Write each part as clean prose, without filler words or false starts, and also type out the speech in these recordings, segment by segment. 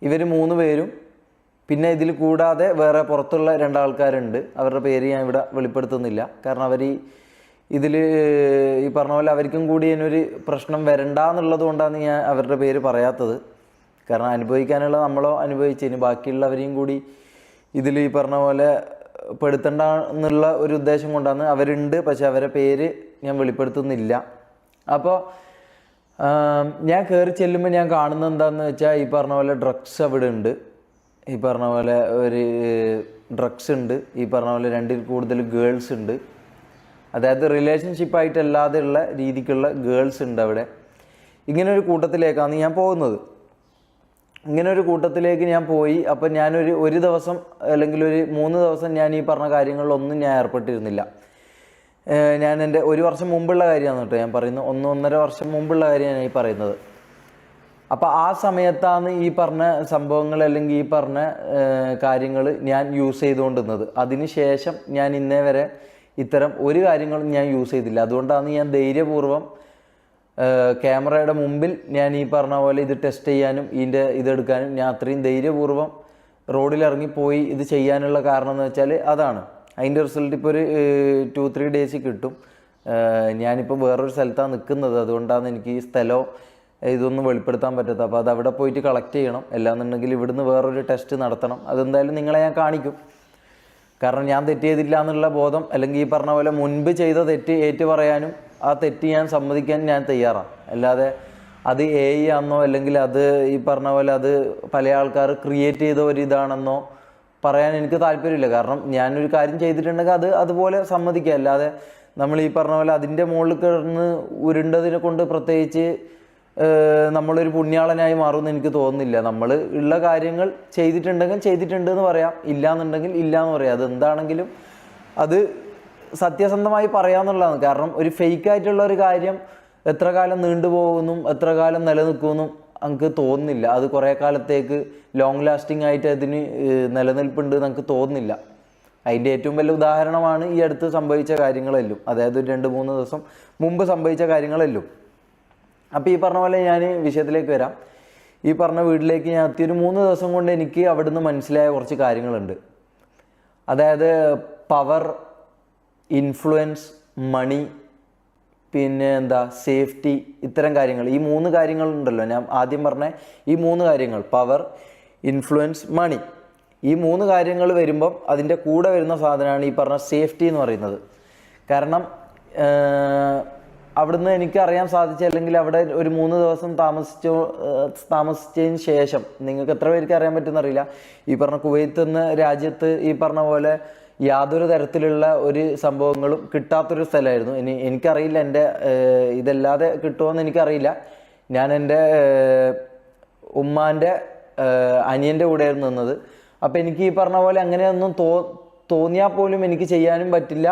ഇവർ 3 പേരും പിന്നെ ഇതിൽ കൂടാതെ വേറെ പുറത്തുള്ള 2 ആൾക്കാരുണ്ട്. അവരുടെ പേര് ഞാൻ ഇവിടെ വെളിപ്പെടുത്തുന്നില്ല. കാരണം അവർ ഇതിൽ ഈ പറഞ്ഞ പോലെ അവർക്കും കൂടി ഇതിനൊരു പ്രശ്നം വരണ്ട എന്നുള്ളത് കൊണ്ടാണ് ഞാൻ അവരുടെ പേര് പറയാത്തത്. കാരണം അനുഭവിക്കാനുള്ള നമ്മളോ അനുഭവിച്ചതിന് ബാക്കിയുള്ളവരെയും കൂടി ഇതിൽ ഈ പറഞ്ഞ പോലെ പെടുത്തണ്ട എന്നുള്ള ഒരു ഉദ്ദേശം കൊണ്ടാണ്. അവരുണ്ട്, പക്ഷെ അവരെ പേര് ഞാൻ വെളിപ്പെടുത്തുന്നില്ല. അപ്പോൾ ഞാൻ കയറി ചെല്ലുമ്പോൾ ഞാൻ കാണുന്നത് എന്താണെന്ന് വെച്ചാൽ ഈ പറഞ്ഞ പോലെ ഡ്രഗ്സ് അവിടെ ഉണ്ട്. ഈ പറഞ്ഞ പോലെ ഒരു ഡ്രഗ്സ് ഉണ്ട്. ഈ പറഞ്ഞ പോലെ 2-ൽ കൂടുതൽ ഗേൾസ് ഉണ്ട്. അതായത് റിലേഷൻഷിപ്പായിട്ടല്ലാതെ ഉള്ള രീതിക്കുള്ള ഗേൾസ് ഉണ്ട് അവിടെ. ഇങ്ങനൊരു കൂട്ടത്തിലേക്കാണ് ഞാൻ പോകുന്നത്. ഇങ്ങനൊരു കൂട്ടത്തിലേക്ക് ഞാൻ പോയി. അപ്പം ഒരു ദിവസം അല്ലെങ്കിൽ ഒരു 3 ദിവസം ഞാൻ ഈ പറഞ്ഞ കാര്യങ്ങളിലൊന്നും ഞാൻ ഏർപ്പെട്ടിരുന്നില്ല. ഞാൻ എൻ്റെ 1 വർഷം മുമ്പുള്ള കാര്യമാണ് കേട്ടോ ഞാൻ പറയുന്നത്. 1-1.5 വർഷം മുമ്പുള്ള കാര്യമാണ് ഈ പറയുന്നത്. അപ്പോൾ ആ സമയത്താണ് ഈ പറഞ്ഞ സംഭവങ്ങൾ അല്ലെങ്കിൽ ഈ പറഞ്ഞ കാര്യങ്ങൾ ഞാൻ യൂസ് ചെയ്തുകൊണ്ടിരുന്നത്. അതിന് ശേഷം ഞാൻ ഇന്നേ വരെ ഇത്തരം ഒരു കാര്യങ്ങളും ഞാൻ യൂസ് ചെയ്തില്ല. അതുകൊണ്ടാണ് ഞാൻ ധൈര്യപൂർവ്വം ക്യാമറയുടെ മുമ്പിൽ ഞാൻ ഈ പറഞ്ഞ പോലെ ഇത് ടെസ്റ്റ് ചെയ്യാനും ഇതെടുക്കാനും ഞാൻ അത്രയും ധൈര്യപൂർവ്വം റോഡിലിറങ്ങിപ്പോയി ഇത് ചെയ്യാനുള്ള കാരണം എന്ന് വെച്ചാൽ അതാണ്. അതിൻ്റെ റിസൾട്ട് ഇപ്പോൾ ഒരു 2-3 ഡേയ്സിൽ കിട്ടും. ഞാനിപ്പോൾ വേറൊരു സ്ഥലത്താണ് നിൽക്കുന്നത്. അതുകൊണ്ടാണ് എനിക്ക് ഈ സ്ഥലമോ ഇതൊന്നും വെളിപ്പെടുത്താൻ പറ്റാത്തത്. അപ്പോൾ അത് അവിടെ പോയിട്ട് കളക്ട് ചെയ്യണം. അല്ലാന്നുണ്ടെങ്കിൽ ഇവിടുന്ന് വേറൊരു ടെസ്റ്റ് നടത്തണം. അതെന്തായാലും നിങ്ങളെ ഞാൻ കാണിക്കും. കാരണം ഞാൻ തെറ്റ് ചെയ്തില്ല എന്നുള്ള ബോധം, അല്ലെങ്കിൽ ഈ പറഞ്ഞ പോലെ മുൻപ് ചെയ്ത തെറ്റ് ഏറ്റു പറയാനും ആ തെറ്റ് ഞാൻ സമ്മതിക്കാൻ ഞാൻ തയ്യാറാണ്. അല്ലാതെ അത് AI ആണെന്നോ അല്ലെങ്കിൽ അത് ഈ പറഞ്ഞ പോലെ അത് പല ആൾക്കാർ ക്രിയേറ്റ് ചെയ്ത ഒരു ഇതാണെന്നോ പറയാൻ എനിക്ക് താല്പര്യമില്ല. കാരണം ഞാനൊരു കാര്യം ചെയ്തിട്ടുണ്ടെങ്കിൽ അത് അതുപോലെ സമ്മതിക്കുക. അല്ലാതെ നമ്മൾ ഈ പറഞ്ഞ പോലെ അതിൻ്റെ മുകളിൽ കിടന്ന് ഉരുണ്ടതിനെ കൊണ്ട് പ്രത്യേകിച്ച് നമ്മളൊരു പുണ്യാളനായി മാറുമെന്ന് എനിക്ക് തോന്നുന്നില്ല. നമ്മൾ ഉള്ള കാര്യങ്ങൾ ചെയ്തിട്ടുണ്ടെങ്കിൽ ചെയ്തിട്ടുണ്ടെന്ന് പറയാം, ഇല്ലയെന്നുണ്ടെങ്കിൽ ഇല്ല എന്ന് പറയാം. അതെന്താണെങ്കിലും അത് സത്യസന്ധമായി പറയാമെന്നുള്ളതാണ്. കാരണം ഒരു ഫേക്കായിട്ടുള്ള ഒരു കാര്യം എത്ര കാലം നീണ്ടുപോകുന്നു, എത്ര കാലം നിലനിൽക്കുമെന്നും നമുക്ക് തോന്നുന്നില്ല. അത് കുറേ കാലത്തേക്ക് ലോങ് ലാസ്റ്റിംഗ് ആയിട്ട് അതിന് നിലനിൽപ്പുണ്ട് നമുക്ക് തോന്നുന്നില്ല. അതിൻ്റെ ഏറ്റവും വലിയ ഉദാഹരണമാണ് ഈ അടുത്ത് സംഭവിച്ച കാര്യങ്ങളെല്ലാം. അതായത് 2-3 ദിവസം മുമ്പ് സംഭവിച്ച കാര്യങ്ങളെല്ലാം. അപ്പോൾ ഈ പറഞ്ഞ പോലെ ഞാൻ വിഷയത്തിലേക്ക് വരാം. ഈ പറഞ്ഞ വീട്ടിലേക്ക് ഞാൻ എത്തിയൊരു 3 ദിവസം കൊണ്ട് എനിക്ക് അവിടുന്ന് മനസ്സിലായ കുറച്ച് കാര്യങ്ങളുണ്ട്. അതായത് പവർ, ഇൻഫ്ലുവൻസ്, മണി, പിന്നെ സേഫ്റ്റി, ഇത്തരം കാര്യങ്ങൾ. ഈ 3 കാര്യങ്ങളുണ്ടല്ലോ ഞാൻ ആദ്യം പറഞ്ഞ ഈ 3 കാര്യങ്ങൾ, പവർ, ഇൻഫ്ലുവൻസ്, മണി. ഈ 3 കാര്യങ്ങൾ വരുമ്പം അതിൻ്റെ കൂടെ വരുന്ന സാധനമാണ് ഈ പറഞ്ഞ സേഫ്റ്റി എന്ന് പറയുന്നത്. കാരണം അവിടുന്ന് എനിക്ക് അറിയാൻ സാധിച്ച, അല്ലെങ്കിൽ അവിടെ ഒരു 3 ദിവസം താമസിച്ചതിന് ശേഷം നിങ്ങൾക്ക് എത്ര പേർക്ക് അറിയാൻ പറ്റുമെന്നറിയില്ല, ഈ പറഞ്ഞ കുവൈത്ത് എന്ന രാജ്യത്ത് ഈ പറഞ്ഞ പോലെ യാതൊരു തരത്തിലുള്ള ഒരു സംഭവങ്ങളും കിട്ടാത്തൊരു സ്ഥലമായിരുന്നു. എനിക്കറിയില്ല എൻ്റെ ഇതല്ലാതെ കിട്ടുമോയെന്ന് എനിക്കറിയില്ല. ഞാൻ എൻ്റെ ഉമ്മാൻ്റെ അനിയൻ്റെ കൂടെയായിരുന്നു നിന്നത്. അപ്പോൾ എനിക്ക് ഈ പറഞ്ഞ പോലെ അങ്ങനെയൊന്നും തോന്നിയാൽ പോലും എനിക്ക് ചെയ്യാനും പറ്റില്ല.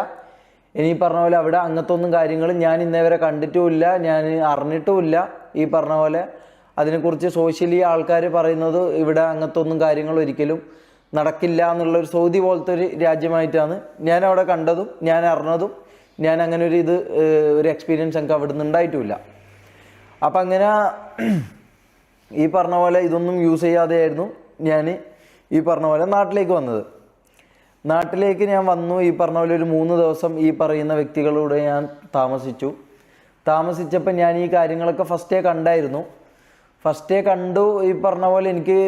ഇനി പറഞ്ഞ പോലെ അവിടെ അങ്ങനത്തെ ഒന്നും കാര്യങ്ങൾ ഞാൻ ഇന്നേ വരെ കണ്ടിട്ടുമില്ല, ഞാൻ അറിഞ്ഞിട്ടുമില്ല. ഈ പറഞ്ഞ പോലെ അതിനെക്കുറിച്ച് സോഷ്യലി ആൾക്കാർ പറയുന്നത് ഇവിടെ അങ്ങനത്തെ ഒന്നും കാര്യങ്ങൾ ഒരിക്കലും നടക്കില്ല എന്നുള്ളൊരു സൗദി പോലത്തെ ഒരു രാജ്യമായിട്ടാണ് ഞാൻ അവിടെ കണ്ടതും ഞാൻ അറിഞ്ഞതും. ഞാൻ അങ്ങനെ ഒരു എക്സ്പീരിയൻസ് എനിക്ക് അവിടെ നിന്ന് ഉണ്ടായിട്ടുമില്ല. അപ്പം അങ്ങനെ ഈ പറഞ്ഞ പോലെ ഇതൊന്നും യൂസ് ചെയ്യാതെയായിരുന്നു ഞാൻ ഈ പറഞ്ഞ പോലെ നാട്ടിലേക്ക് വന്നത്. നാട്ടിലേക്ക് ഞാൻ വന്നു. ഈ പറഞ്ഞ പോലെ ഒരു 3 ദിവസം ഈ പറയുന്ന വ്യക്തികളോട് ഞാൻ താമസിച്ചപ്പോൾ ഞാൻ ഈ കാര്യങ്ങളൊക്കെ ഫസ്റ്റേ കണ്ടായിരുന്നു. ഫസ്റ്റേ കണ്ടു. ഈ പറഞ്ഞ പോലെ എനിക്ക്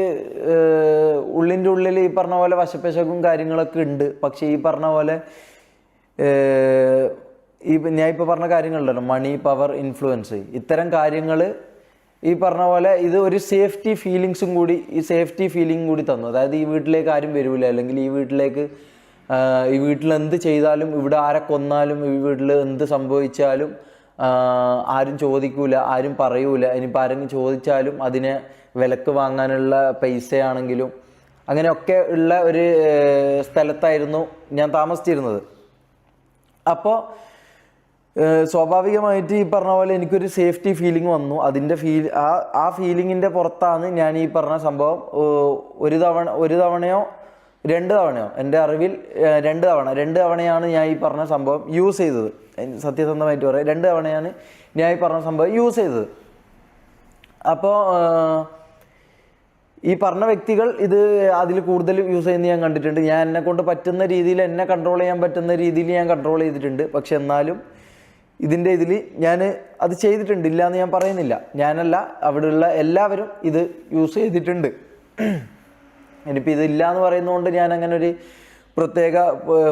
ഉള്ളിൻ്റെ ഉള്ളിൽ ഈ പറഞ്ഞ പോലെ വശപ്പശകും കാര്യങ്ങളൊക്കെ ഉണ്ട്. പക്ഷേ ഈ പറഞ്ഞ പോലെ ഞാൻ ഇപ്പോൾ പറഞ്ഞ കാര്യങ്ങളുണ്ടല്ലോ, മണി, പവർ, ഇൻഫ്ലുവൻസ്, ഇത്തരം കാര്യങ്ങൾ ഈ പറഞ്ഞ പോലെ ഇത് ഒരു സേഫ്റ്റി ഫീലിംഗ് കൂടി തന്നു. അതായത് ഈ വീട്ടിലേക്ക് ആരും വരില്ല, അല്ലെങ്കിൽ ഈ വീട്ടിൽ എന്ത് ചെയ്താലും, ഇവിടെ ആരെ കൊന്നാലും, ഈ വീട്ടിൽ എന്ത് സംഭവിച്ചാലും ആരും ചോദിക്കൂല, ആരും പറയൂല. ഇനിയിപ്പോൾ ആരെങ്കിലും ചോദിച്ചാലും അതിനെ വിലക്ക് വാങ്ങാനുള്ള പൈസയാണെങ്കിലും അങ്ങനെയൊക്കെ ഉള്ള ഒരു സ്ഥലത്തായിരുന്നു ഞാൻ താമസിച്ചിരുന്നത്. അപ്പോൾ സ്വാഭാവികമായിട്ട് ഈ പറഞ്ഞ പോലെ എനിക്കൊരു സേഫ്റ്റി ഫീലിംഗ് വന്നു. അതിൻ്റെ ആ ഫീലിങ്ങിൻ്റെ പുറത്താണ് ഞാൻ ഈ പറഞ്ഞ സംഭവം ഒരു തവണയോ 2 തവണയോ എൻ്റെ അറിവിൽ 2 തവണയാണ് ഞാൻ ഈ പറഞ്ഞ സംഭവം യൂസ് ചെയ്തത്. സത്യസന്ധമായിട്ട് പറയാം, 2 തവണയാണ് ഞാൻ ഈ പറഞ്ഞ സംഭവം യൂസ് ചെയ്തത്. അപ്പോൾ ഈ പറഞ്ഞ വ്യക്തികൾ ഇത് അതിൽ കൂടുതൽ യൂസ് ചെയ്യുന്നത് ഞാൻ കണ്ടിട്ടുണ്ട്. ഞാൻ എന്നെ കൊണ്ട് പറ്റുന്ന രീതിയിൽ, എന്നെ കൺട്രോൾ ചെയ്യാൻ പറ്റുന്ന രീതിയിൽ ഞാൻ കൺട്രോൾ ചെയ്തിട്ടുണ്ട്. പക്ഷെ എന്നാലും ഇതിൻ്റെ ഇതിൽ ഞാൻ അത് ചെയ്തിട്ടുണ്ട്, ഇല്ല എന്ന് ഞാൻ പറയുന്നില്ല. ഞാനല്ല, അവിടെയുള്ള എല്ലാവരും ഇത് യൂസ് ചെയ്തിട്ടുണ്ട്. ഇനിയിപ്പോൾ ഇതില്ല എന്ന് പറയുന്നതുകൊണ്ട് ഞാൻ അങ്ങനെ ഒരു പ്രത്യേക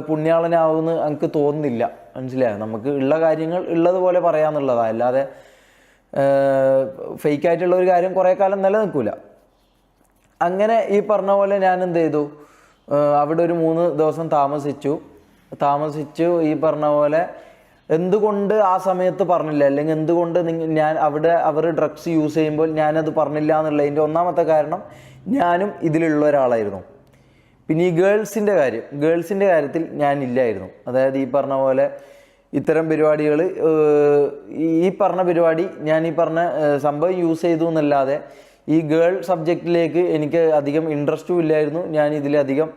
പുണ്യാളനാവുമെന്ന് എനിക്ക് തോന്നുന്നില്ല. മനസ്സിലായോ? നമുക്ക് ഉള്ള കാര്യങ്ങൾ ഉള്ളതുപോലെ പറയാമെന്നുള്ളതാണ്, അല്ലാതെ ഫേക്കായിട്ടുള്ള ഒരു കാര്യം കുറേ കാലം നിലനിൽക്കില്ല. അങ്ങനെ ഈ പറഞ്ഞ പോലെ ഞാൻ എന്ത് ചെയ്തു, അവിടെ ഒരു 3 ദിവസം താമസിച്ചു. ഈ പറഞ്ഞ പോലെ എന്തുകൊണ്ട് ആ സമയത്ത് പറഞ്ഞില്ല, അല്ലെങ്കിൽ എന്തുകൊണ്ട് ഞാൻ അവിടെ അവർ ഡ്രഗ്സ് യൂസ് ചെയ്യുമ്പോൾ ഞാനത് പറഞ്ഞില്ല എന്നുള്ളതിൻ്റെ ഒന്നാമത്തെ കാരണം ഞാനും ഇതിലുള്ള ഒരാളായിരുന്നു. പിന്നെ ഈ ഗേൾസിൻ്റെ കാര്യത്തിൽ ഞാനില്ലായിരുന്നു. അതായത് ഈ പറഞ്ഞ പോലെ ഇത്തരം പരിപാടികൾ, ഈ പറഞ്ഞ പരിപാടി ഞാൻ ഈ പറഞ്ഞ സംഭവം യൂസ് ചെയ്തു എന്നല്ലാതെ ഈ ഗേൾ സബ്ജക്റ്റിലേക്ക് എനിക്ക് അധികം ഇൻട്രസ്റ്റും ഇല്ലായിരുന്നു. ഞാൻ ഇതിലധികം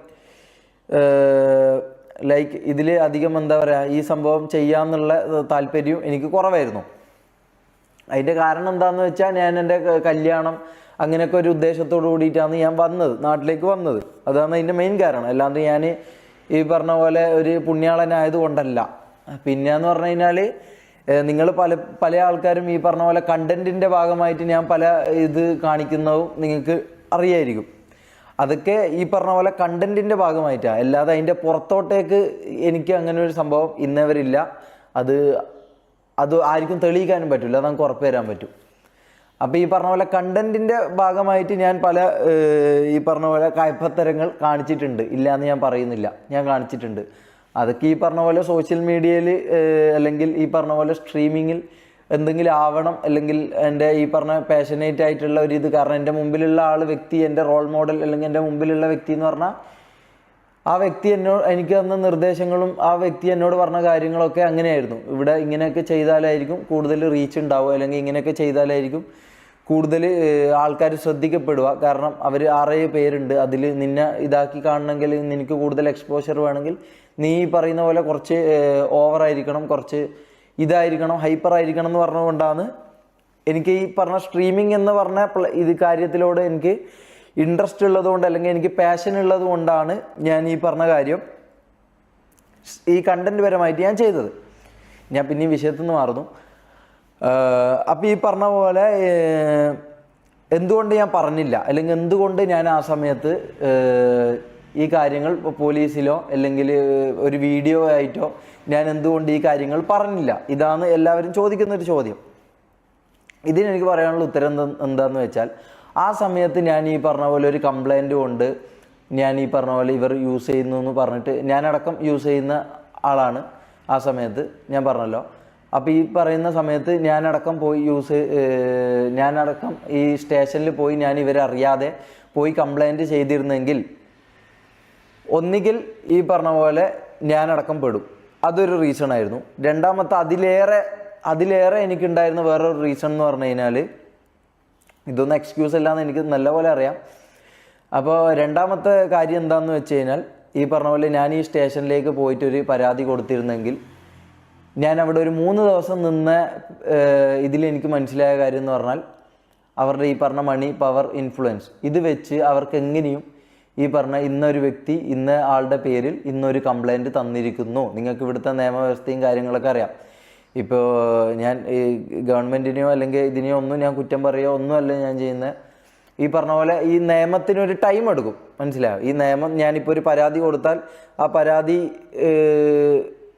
എന്താ പറയുക, ഈ സംഭവം ചെയ്യാമെന്നുള്ള താല്പര്യവും എനിക്ക് കുറവായിരുന്നു. അതിൻ്റെ കാരണം എന്താണെന്ന് വെച്ചാൽ, ഞാൻ എൻ്റെ കല്യാണം അങ്ങനെയൊക്കെ ഒരു ഉദ്ദേശത്തോടു കൂടിയിട്ടാണ് ഞാൻ നാട്ടിലേക്ക് വന്നത്. അതാണ് അതിൻ്റെ മെയിൻ കാരണം. അല്ലാണ്ട് ഞാൻ ഈ പറഞ്ഞ പോലെ ഒരു പുണ്യാളനായത് കൊണ്ടല്ല. പിന്നെയെന്ന് പറഞ്ഞു കഴിഞ്ഞാൽ, നിങ്ങൾ പല ആൾക്കാരും ഈ പറഞ്ഞ പോലെ കണ്ടൻറ്റിൻ്റെ ഭാഗമായിട്ട് ഞാൻ പല ഇത് കാണിക്കുന്നതും നിങ്ങൾക്ക് അറിയായിരിക്കും. അതൊക്കെ ഈ പറഞ്ഞ പോലെ കണ്ടൻറ്റിൻ്റെ ഭാഗമായിട്ടാണ്, അല്ലാതെ അതിൻ്റെ പുറത്തോട്ടേക്ക് എനിക്ക് അങ്ങനെ ഒരു സംഭവം ഇന്നവരില്ല. അത് ആർക്കും തെളിയിക്കാനും പറ്റില്ല, അത് നമുക്ക് ഉറപ്പ് തരാൻ പറ്റും. അപ്പോൾ ഈ പറഞ്ഞ പോലെ കണ്ടൻറ്റിൻ്റെ ഭാഗമായിട്ട് ഞാൻ പല ഈ പറഞ്ഞ പോലെ കയ്പത്തരങ്ങൾ കാണിച്ചിട്ടുണ്ട്, ഇല്ല എന്ന് ഞാൻ പറയുന്നില്ല, ഞാൻ കാണിച്ചിട്ടുണ്ട്. അതൊക്കെ ഈ പറഞ്ഞ പോലെ സോഷ്യൽ മീഡിയയിൽ അല്ലെങ്കിൽ ഈ പറഞ്ഞ പോലെ സ്ട്രീമിങ്ങിൽ എന്തെങ്കിലും ആവണം, അല്ലെങ്കിൽ എൻ്റെ ഈ പറഞ്ഞ പാഷനേറ്റ് ആയിട്ടുള്ള ഒരു ഇത്. കാരണം എൻ്റെ മുമ്പിലുള്ള വ്യക്തി എൻ്റെ റോൾ മോഡൽ, അല്ലെങ്കിൽ എൻ്റെ മുമ്പിലുള്ള വ്യക്തി എന്ന് പറഞ്ഞാൽ ആ വ്യക്തി എനിക്ക് തന്ന നിർദ്ദേശങ്ങളും ആ വ്യക്തി എന്നോട് പറഞ്ഞ കാര്യങ്ങളൊക്കെ അങ്ങനെയായിരുന്നു. ഇവിടെ ഇങ്ങനെയൊക്കെ ചെയ്താലായിരിക്കും കൂടുതൽ റീച്ച് ഉണ്ടാവുക, അല്ലെങ്കിൽ ഇങ്ങനെയൊക്കെ ചെയ്താലായിരിക്കും കൂടുതൽ ആൾക്കാർ ശ്രദ്ധിക്കപ്പെടുക. കാരണം അവർ 6 പേരുണ്ട്, അതിൽ നിന്നെ ഇതാക്കി കാണണമെങ്കിൽ, നിനക്ക് കൂടുതൽ എക്സ്പോഷർ വേണമെങ്കിൽ നീ പറയുന്ന പോലെ കുറച്ച് ഓവറായിരിക്കണം, കുറച്ച് ഇതായിരിക്കണം, ഹൈപ്പർ ആയിരിക്കണം എന്ന് പറഞ്ഞുകൊണ്ടാണ് എനിക്ക് ഈ പറഞ്ഞ സ്ട്രീമിംഗ് എന്ന് പറഞ്ഞ ഇത് കാര്യത്തിലോട് എനിക്ക് ഇൻട്രസ്റ്റ് ഉള്ളതുകൊണ്ട്, അല്ലെങ്കിൽ എനിക്ക് പാഷൻ ഉള്ളത് കൊണ്ടാണ് ഞാൻ ഈ പറഞ്ഞ കാര്യം ഈ കണ്ടന്റ് പരമായിട്ട് ഞാൻ ചെയ്തത്. ഞാൻ പിന്നെയും വിഷയത്തിൽ നിന്ന് മാറുന്നു. അപ്പം ഈ പറഞ്ഞ പോലെ എന്തുകൊണ്ട് ഞാൻ പറഞ്ഞില്ല, അല്ലെങ്കിൽ എന്തുകൊണ്ട് ഞാൻ ആ സമയത്ത് ഈ കാര്യങ്ങൾ പോലീസിലോ അല്ലെങ്കിൽ ഒരു വീഡിയോ ആയിട്ടോ ഞാൻ എന്തുകൊണ്ട് ഈ കാര്യങ്ങൾ പറഞ്ഞില്ല, ഇതാണ് എല്ലാവരും ചോദിക്കുന്നൊരു ചോദ്യം. ഇതിനെനിക്ക് പറയാനുള്ള ഉത്തരം എന്താണെന്ന് വെച്ചാൽ, ആ സമയത്ത് ഞാൻ ഈ പറഞ്ഞ പോലെ ഒരു കംപ്ലൈൻറ്റ് കൊണ്ട് ഞാൻ ഈ പറഞ്ഞ പോലെ ഇവർ യൂസ് ചെയ്യുന്നു എന്ന് പറഞ്ഞിട്ട് ഞാനടക്കം യൂസ് ചെയ്യുന്ന ആളാണ് ആ സമയത്ത്, ഞാൻ പറഞ്ഞല്ലോ. അപ്പോൾ ഈ പറയുന്ന സമയത്ത് ഞാനടക്കം ഈ സ്റ്റേഷനിൽ പോയി ഞാൻ ഇവരെ അറിയാതെ പോയി കംപ്ലൈൻറ്റ് ചെയ്തിരുന്നെങ്കിൽ ഒന്നുകിൽ ഈ പറഞ്ഞ പോലെ ഞാനടക്കം പെടും, അതൊരു റീസൺ ആയിരുന്നു. രണ്ടാമത്തെ അതിലേറെ എനിക്കുണ്ടായിരുന്ന വേറൊരു റീസൺ എന്ന് പറഞ്ഞു കഴിഞ്ഞാൽ, ഇതൊന്നും എക്സ്ക്യൂസ് അല്ലാന്ന് എനിക്ക് നല്ലപോലെ അറിയാം. അപ്പോൾ രണ്ടാമത്തെ കാര്യം എന്താണെന്ന് വെച്ച് കഴിഞ്ഞാൽ, ഈ പറഞ്ഞ പോലെ ഞാൻ ഈ സ്റ്റേഷനിലേക്ക് പോയിട്ടൊരു പരാതി കൊടുത്തിരുന്നെങ്കിൽ, ഞാൻ അവിടെ ഒരു 3 ദിവസം നിന്ന് ഇതിലെനിക്ക് മനസ്സിലായ കാര്യം എന്ന് പറഞ്ഞാൽ, അവരുടെ ഈ പറഞ്ഞ മണി, പവർ, ഇൻഫ്ലുവൻസ് ഇത് വെച്ച് അവർക്ക് എങ്ങനെയും ഈ പറഞ്ഞ ഇന്നൊരു വ്യക്തി ഇന്ന ആളുടെ പേരിൽ ഇന്നൊരു കംപ്ലൈൻറ്റ് തന്നിരിക്കുന്നു. നിങ്ങൾക്ക് ഇവിടുത്തെ നിയമവ്യവസ്ഥയും കാര്യങ്ങളൊക്കെ അറിയാം. ഇപ്പോൾ ഞാൻ ഈ ഗവൺമെൻറ്റിനെയോ അല്ലെങ്കിൽ ഇതിനെയോ ഒന്നും ഞാൻ കുറ്റം പറയുകയോ ഒന്നുമല്ല ഞാൻ ചെയ്യുന്നത്. ഈ പറഞ്ഞ പോലെ ഈ നിയമത്തിനൊരു ടൈം എടുക്കും, മനസ്സിലായോ? ഈ നിയമം, ഞാനിപ്പോൾ ഒരു പരാതി കൊടുത്താൽ ആ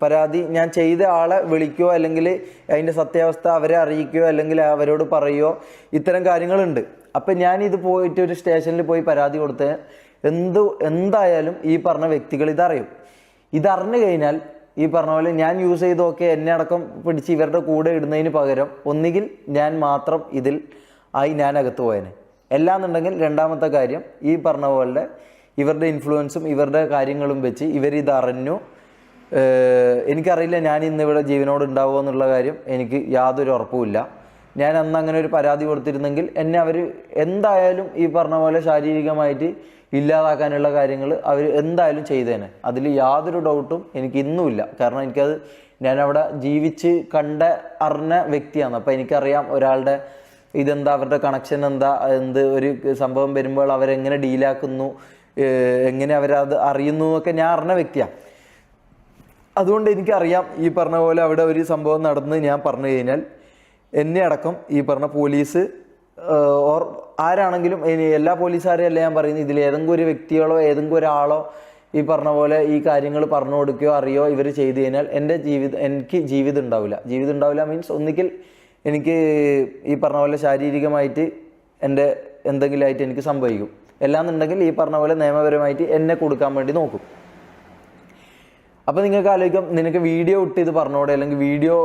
പരാതി ഞാൻ ചെയ്ത ആളെ വിളിക്കുകയോ അല്ലെങ്കിൽ അതിൻ്റെ സത്യാവസ്ഥ അവരെ അറിയിക്കുകയോ അല്ലെങ്കിൽ അവരോട് പറയുകയോ ഇത്തരം കാര്യങ്ങളുണ്ട്. അപ്പം ഞാനിത് പോയിട്ട് ഒരു സ്റ്റേഷനിൽ പോയി പരാതി കൊടുത്ത് എന്തായാലും ഈ പറഞ്ഞ വ്യക്തികൾ ഇതറിഞ്ഞു കഴിഞ്ഞാൽ ഈ പറഞ്ഞ പോലെ ഞാൻ യൂസ് ചെയ്തൊക്കെ എന്നെ അടക്കം പിടിച്ച് ഇവരുടെ കൂടെ ഇടുന്നതിന് പകരം ഒന്നുകിൽ ഞാൻ മാത്രം ഇതിൽ ഞാൻ അകത്ത് പോയേനെ. എല്ലാന്നുണ്ടെങ്കിൽ രണ്ടാമത്തെ കാര്യം, ഈ പറഞ്ഞ പോലെ ഇവരുടെ ഇൻഫ്ലുവൻസും ഇവരുടെ കാര്യങ്ങളും വെച്ച് ഇവരിതറിഞ്ഞു. എനിക്കറിയില്ല ഞാൻ ഇന്നിവിടെ ജീവനോട് ഉണ്ടാവുമോ എന്നുള്ള കാര്യം, എനിക്ക് യാതൊരു ഉറപ്പുമില്ല. ഞാൻ അന്ന് അങ്ങനെ ഒരു പരാതി കൊടുത്തിരുന്നെങ്കിൽ എന്നെ അവർ എന്തായാലും ഈ പറഞ്ഞ പോലെ ശാരീരികമായിട്ട് ഇല്ലാതാക്കാനുള്ള കാര്യങ്ങൾ അവർ എന്തായാലും ചെയ്തേനെ. അതിൽ യാതൊരു ഡൗട്ടും എനിക്ക് ഇന്നുമില്ല. കാരണം ഞാനവിടെ ജീവിച്ച് അറിഞ്ഞ വ്യക്തിയാണ്. അപ്പോൾ എനിക്കറിയാം ഒരാളുടെ ഇതെന്താ അവരുടെ കണക്ഷൻ എന്താ, എന്ത് ഒരു സംഭവം വരുമ്പോൾ അവരെങ്ങനെ ഡീലാക്കുന്നു, എങ്ങനെ അവരത് അറിയുന്നു ഒക്കെ ഞാൻ അറിഞ്ഞ വ്യക്തിയാണ്. അതുകൊണ്ട് എനിക്കറിയാം ഈ പറഞ്ഞ പോലെ അവിടെ ഒരു സംഭവം നടന്ന് ഞാൻ പറഞ്ഞു കഴിഞ്ഞാൽ എന്നെ അടക്കം ഈ പറഞ്ഞ പോലീസ് ഓർ ആരാണെങ്കിലും, എല്ലാ പോലീസുകാരെയും അല്ല ഞാൻ പറയുന്നത്, ഇതിൽ ഏതെങ്കിലും ഒരു വ്യക്തികളോ ഏതെങ്കിലും ഒരാളോ ഈ പറഞ്ഞ പോലെ ഈ കാര്യങ്ങൾ പറഞ്ഞു കൊടുക്കുകയോ അറിയോ ഇവർ ചെയ്തു കഴിഞ്ഞാൽ എനിക്ക് ജീവിതം ഉണ്ടാവില്ല. മീൻസ് ഒന്നിക്കൽ എനിക്ക് ഈ പറഞ്ഞ പോലെ ശാരീരികമായിട്ട് എൻ്റെ എന്തെങ്കിലും ആയിട്ട് എനിക്ക് സംഭവിക്കും. എല്ലാന്നുണ്ടെങ്കിൽ ഈ പറഞ്ഞ പോലെ നിയമപരമായിട്ട് എന്നെ കൊടുക്കാൻ വേണ്ടി നോക്കും. അപ്പോൾ നിങ്ങൾക്ക് ആലോചിക്കാം, നിനക്ക് വീഡിയോ ഇട്ട് ഇത് പറഞ്ഞോടെ, അല്ലെങ്കിൽ വീഡിയോ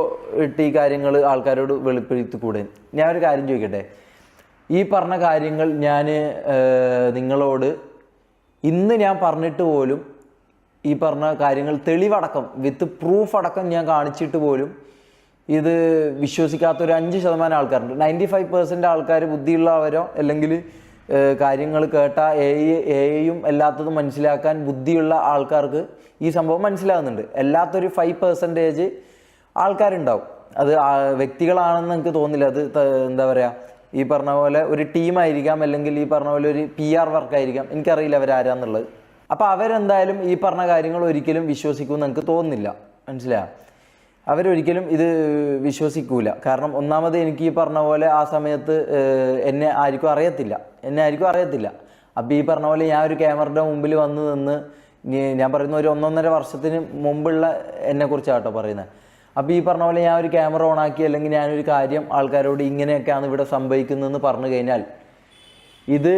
ഇട്ട് ഈ കാര്യങ്ങൾ ആൾക്കാരോട് വെളിപ്പെടുത്തിക്കൂടെ? ഞാൻ ഒരു കാര്യം ചോദിക്കട്ടെ, ഈ പറഞ്ഞ കാര്യങ്ങൾ ഞാൻ നിങ്ങളോട് ഇന്ന് ഞാൻ പറഞ്ഞിട്ട് പോലും ഈ പറഞ്ഞ കാര്യങ്ങൾ തെളിവടക്കം വിത്ത് പ്രൂഫ് അടക്കം ഞാൻ കാണിച്ചിട്ട് പോലും ഇത് വിശ്വസിക്കാത്ത ഒരു 5% ആൾക്കാരുണ്ട്. 95% ആൾക്കാർ ബുദ്ധിയുള്ളവരോ അല്ലെങ്കിൽ കാര്യങ്ങൾ കേട്ട എയും എല്ലാത്തതും മനസ്സിലാക്കാൻ ബുദ്ധിയുള്ള ആൾക്കാർക്ക് ഈ സംഭവം മനസ്സിലാകുന്നുണ്ട്. അല്ലാത്തൊരു 5% ആൾക്കാരുണ്ടാവും. അത് വ്യക്തികളാണെന്ന് എനിക്ക് തോന്നില്ല. അത് എന്താ പറയുക, ഈ പറഞ്ഞ പോലെ ഒരു ടീമായിരിക്കാം, അല്ലെങ്കിൽ ഈ പറഞ്ഞ പോലെ ഒരു PR വർക്കായിരിക്കാം, എനിക്കറിയില്ല അവരാരാന്നുള്ളത്. അപ്പോൾ അവരെന്തായാലും ഈ പറഞ്ഞ കാര്യങ്ങൾ ഒരിക്കലും വിശ്വസിക്കുമെന്ന് എനിക്ക് തോന്നുന്നില്ല. മനസ്സിലായോ? അവരൊരിക്കലും ഇത് വിശ്വസിക്കൂല. കാരണം ഒന്നാമത് എനിക്ക് ഈ പറഞ്ഞ പോലെ ആ സമയത്ത് എന്നെ ആർക്കും അറിയത്തില്ല. അപ്പോൾ ഈ പറഞ്ഞ പോലെ ഞാൻ ഒരു ക്യാമറയുടെ മുമ്പിൽ വന്ന് നിന്ന് ഞാൻ പറയുന്ന ഒരു 1.5 വർഷത്തിന് മുമ്പുള്ള എന്നെക്കുറിച്ചാട്ടോ പറയുന്നത്. അപ്പോൾ ഈ പറഞ്ഞ പോലെ ഞാൻ ഒരു ക്യാമറ ഓണാക്കി, അല്ലെങ്കിൽ ഞാനൊരു കാര്യം ആൾക്കാരോട് ഇങ്ങനെയൊക്കെയാണ് ഇവിടെ സംഭവിക്കുന്നതെന്ന് പറഞ്ഞു കഴിഞ്ഞാൽ, ഇത്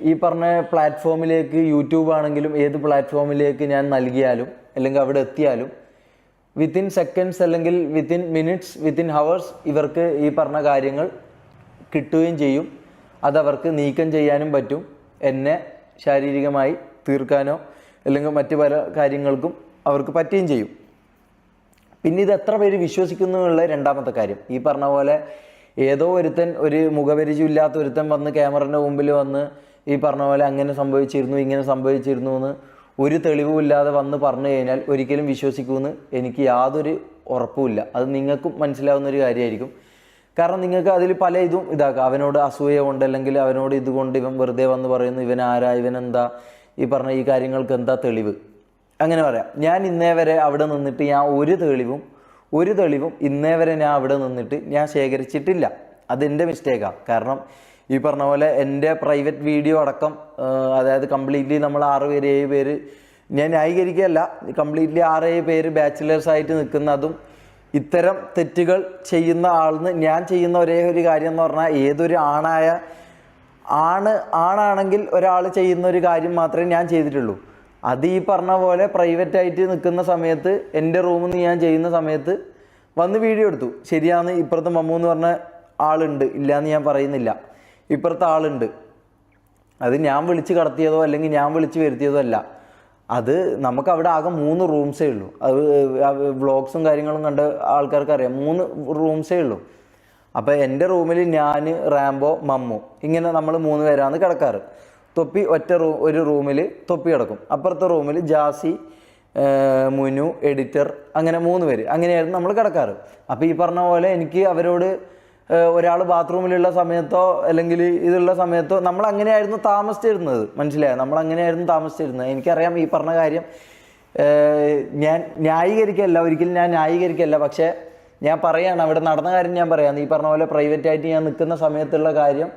ഈ പറഞ്ഞ പ്ലാറ്റ്ഫോമിലേക്ക്, യൂട്യൂബ് ആണെങ്കിലും ഏത് പ്ലാറ്റ്ഫോമിലേക്ക് ഞാൻ നൽകിയാലും അല്ലെങ്കിൽ അവിടെ എത്തിയാലും വിത്തിൻ സെക്കൻഡ്സ് അല്ലെങ്കിൽ വിത്തിൻ മിനിറ്റ്സ്, വിത്തിൻ ഹവേഴ്സ് ഇവർക്ക് ഈ പറഞ്ഞ കാര്യങ്ങൾ കിട്ടുകയും ചെയ്യും. അതവർക്ക് നീക്കം ചെയ്യാനും പറ്റും. എന്നെ ശാരീരികമായി തീർക്കാനോ അല്ലെങ്കിൽ മറ്റു പല കാര്യങ്ങൾക്കും അവർക്ക് പറ്റുകയും ചെയ്യും. പിന്നെ ഇത് എത്ര പേര് വിശ്വസിക്കുന്നു എന്നുള്ള രണ്ടാമത്തെ കാര്യം. ഈ പറഞ്ഞ പോലെ ഏതോ ഒരുത്തൻ, ഒരു മുഖപരിചയമില്ലാത്ത ഒരുത്തൻ വന്ന് ക്യാമറയുടെ മുമ്പിൽ വന്ന് ഈ പറഞ്ഞ പോലെ അങ്ങനെ സംഭവിച്ചിരുന്നു ഇങ്ങനെ സംഭവിച്ചിരുന്നു എന്ന് ഒരു തെളിവുമില്ലാതെ വന്ന് പറഞ്ഞു കഴിഞ്ഞാൽ ഒരിക്കലും വിശ്വസിക്കുമെന്ന് എനിക്ക് യാതൊരു ഉറപ്പുമില്ല. അത് നിങ്ങൾക്കും മനസ്സിലാവുന്നൊരു കാര്യമായിരിക്കും. കാരണം നിങ്ങൾക്ക് അതിൽ പല ഇതും ഇതാക്കാം. അവനോട് അസൂയ കൊണ്ട്, അല്ലെങ്കിൽ അവനോട് ഇതുകൊണ്ട് ഇവൻ വെറുതെ വന്ന് പറയുന്നു, ഇവൻ ആരാ, ഇവനെന്താ, ഈ പറഞ്ഞ ഈ കാര്യങ്ങൾക്ക് എന്താ തെളിവ്, അങ്ങനെ പറയാം. ഞാൻ ഇന്നേ വരെ അവിടെ നിന്നിട്ട് ഞാൻ ഒരു തെളിവും ഇന്നേ വരെ ഞാൻ അവിടെ നിന്നിട്ട് ഞാൻ ശേഖരിച്ചിട്ടില്ല. അതെൻ്റെ മിസ്റ്റേക്കാണ്. കാരണം ഈ പറഞ്ഞ പോലെ എൻ്റെ പ്രൈവറ്റ് വീഡിയോ അടക്കം, അതായത് കംപ്ലീറ്റ്ലി നമ്മൾ 6 പേര് 7 പേര്, ഞാൻ ന്യായീകരിക്കുകയല്ല, കംപ്ലീറ്റ്ലി 6-7 പേര് ബാച്ചിലേഴ്സായിട്ട് നിൽക്കുന്നതും ഇത്തരം തെറ്റുകൾ ചെയ്യുന്ന ആളിന് ഞാൻ ചെയ്യുന്ന ഒരേ ഒരു കാര്യം എന്ന് പറഞ്ഞാൽ, ഏതൊരു ആണാണെങ്കിൽ ഒരാൾ ചെയ്യുന്ന ഒരു കാര്യം മാത്രമേ ഞാൻ ചെയ്തിട്ടുള്ളൂ. അത് ഈ പറഞ്ഞ പോലെ പ്രൈവറ്റായിട്ട് നിൽക്കുന്ന സമയത്ത്, എൻ്റെ റൂമിൽ നിന്ന് ഞാൻ ചെയ്യുന്ന സമയത്ത് വന്ന് വീഡിയോ എടുത്തു. ശരിയാണ്, ഇപ്പുറത്ത് മമ്മു എന്ന് പറഞ്ഞ ആളുണ്ട്, ഇല്ലയെന്ന് ഞാൻ പറയുന്നില്ല. ഇപ്പുറത്തെ ആളുണ്ട്. അത് ഞാൻ വിളിച്ച് കടത്തിയതോ അല്ലെങ്കിൽ ഞാൻ വിളിച്ച് വരുത്തിയതോ അല്ല. അത് നമുക്ക് അവിടെ ആകെ 3 റൂംസേ ഉള്ളൂ. അത് വ്ളോഗ്സും കാര്യങ്ങളും കണ്ട ആൾക്കാർക്ക് അറിയാം. 3 റൂംസേ ഉള്ളൂ. അപ്പോൾ എൻ്റെ റൂമിൽ ഞാൻ, റാംബോ, മമ്മു, ഇങ്ങനെ നമ്മൾ 3 പേരാണ് കിടക്കാറ്. തൊപ്പി ഒരു റൂമിൽ തൊപ്പി കിടക്കും. അപ്പുറത്തെ റൂമിൽ ജാസി, മുനു, എഡിറ്റർ, അങ്ങനെ 3 പേര്, അങ്ങനെയായിരുന്നു നമ്മൾ കിടക്കാറ്. അപ്പോൾ ഈ പറഞ്ഞ പോലെ എനിക്ക് അവരോട് ഒരാൾ ബാത്റൂമിലുള്ള സമയത്തോ അല്ലെങ്കിൽ ഇതുള്ള സമയത്തോ നമ്മൾ അങ്ങനെയായിരുന്നു താമസിച്ചിരുന്നത്. മനസ്സിലായോ? നമ്മൾ അങ്ങനെയായിരുന്നു താമസിച്ചിരുന്നത്. എനിക്കറിയാം ഈ പറഞ്ഞ കാര്യം. ഞാൻ ഒരിക്കലും ഞാൻ ന്യായീകരിക്കല്ല. പക്ഷേ ഞാൻ പറയാണ്, അവിടെ നടന്ന കാര്യം ഞാൻ പറയാം. ഈ പറഞ്ഞ പോലെ പ്രൈവറ്റായിട്ട് ഞാൻ നിൽക്കുന്ന സമയത്തുള്ള കാര്യം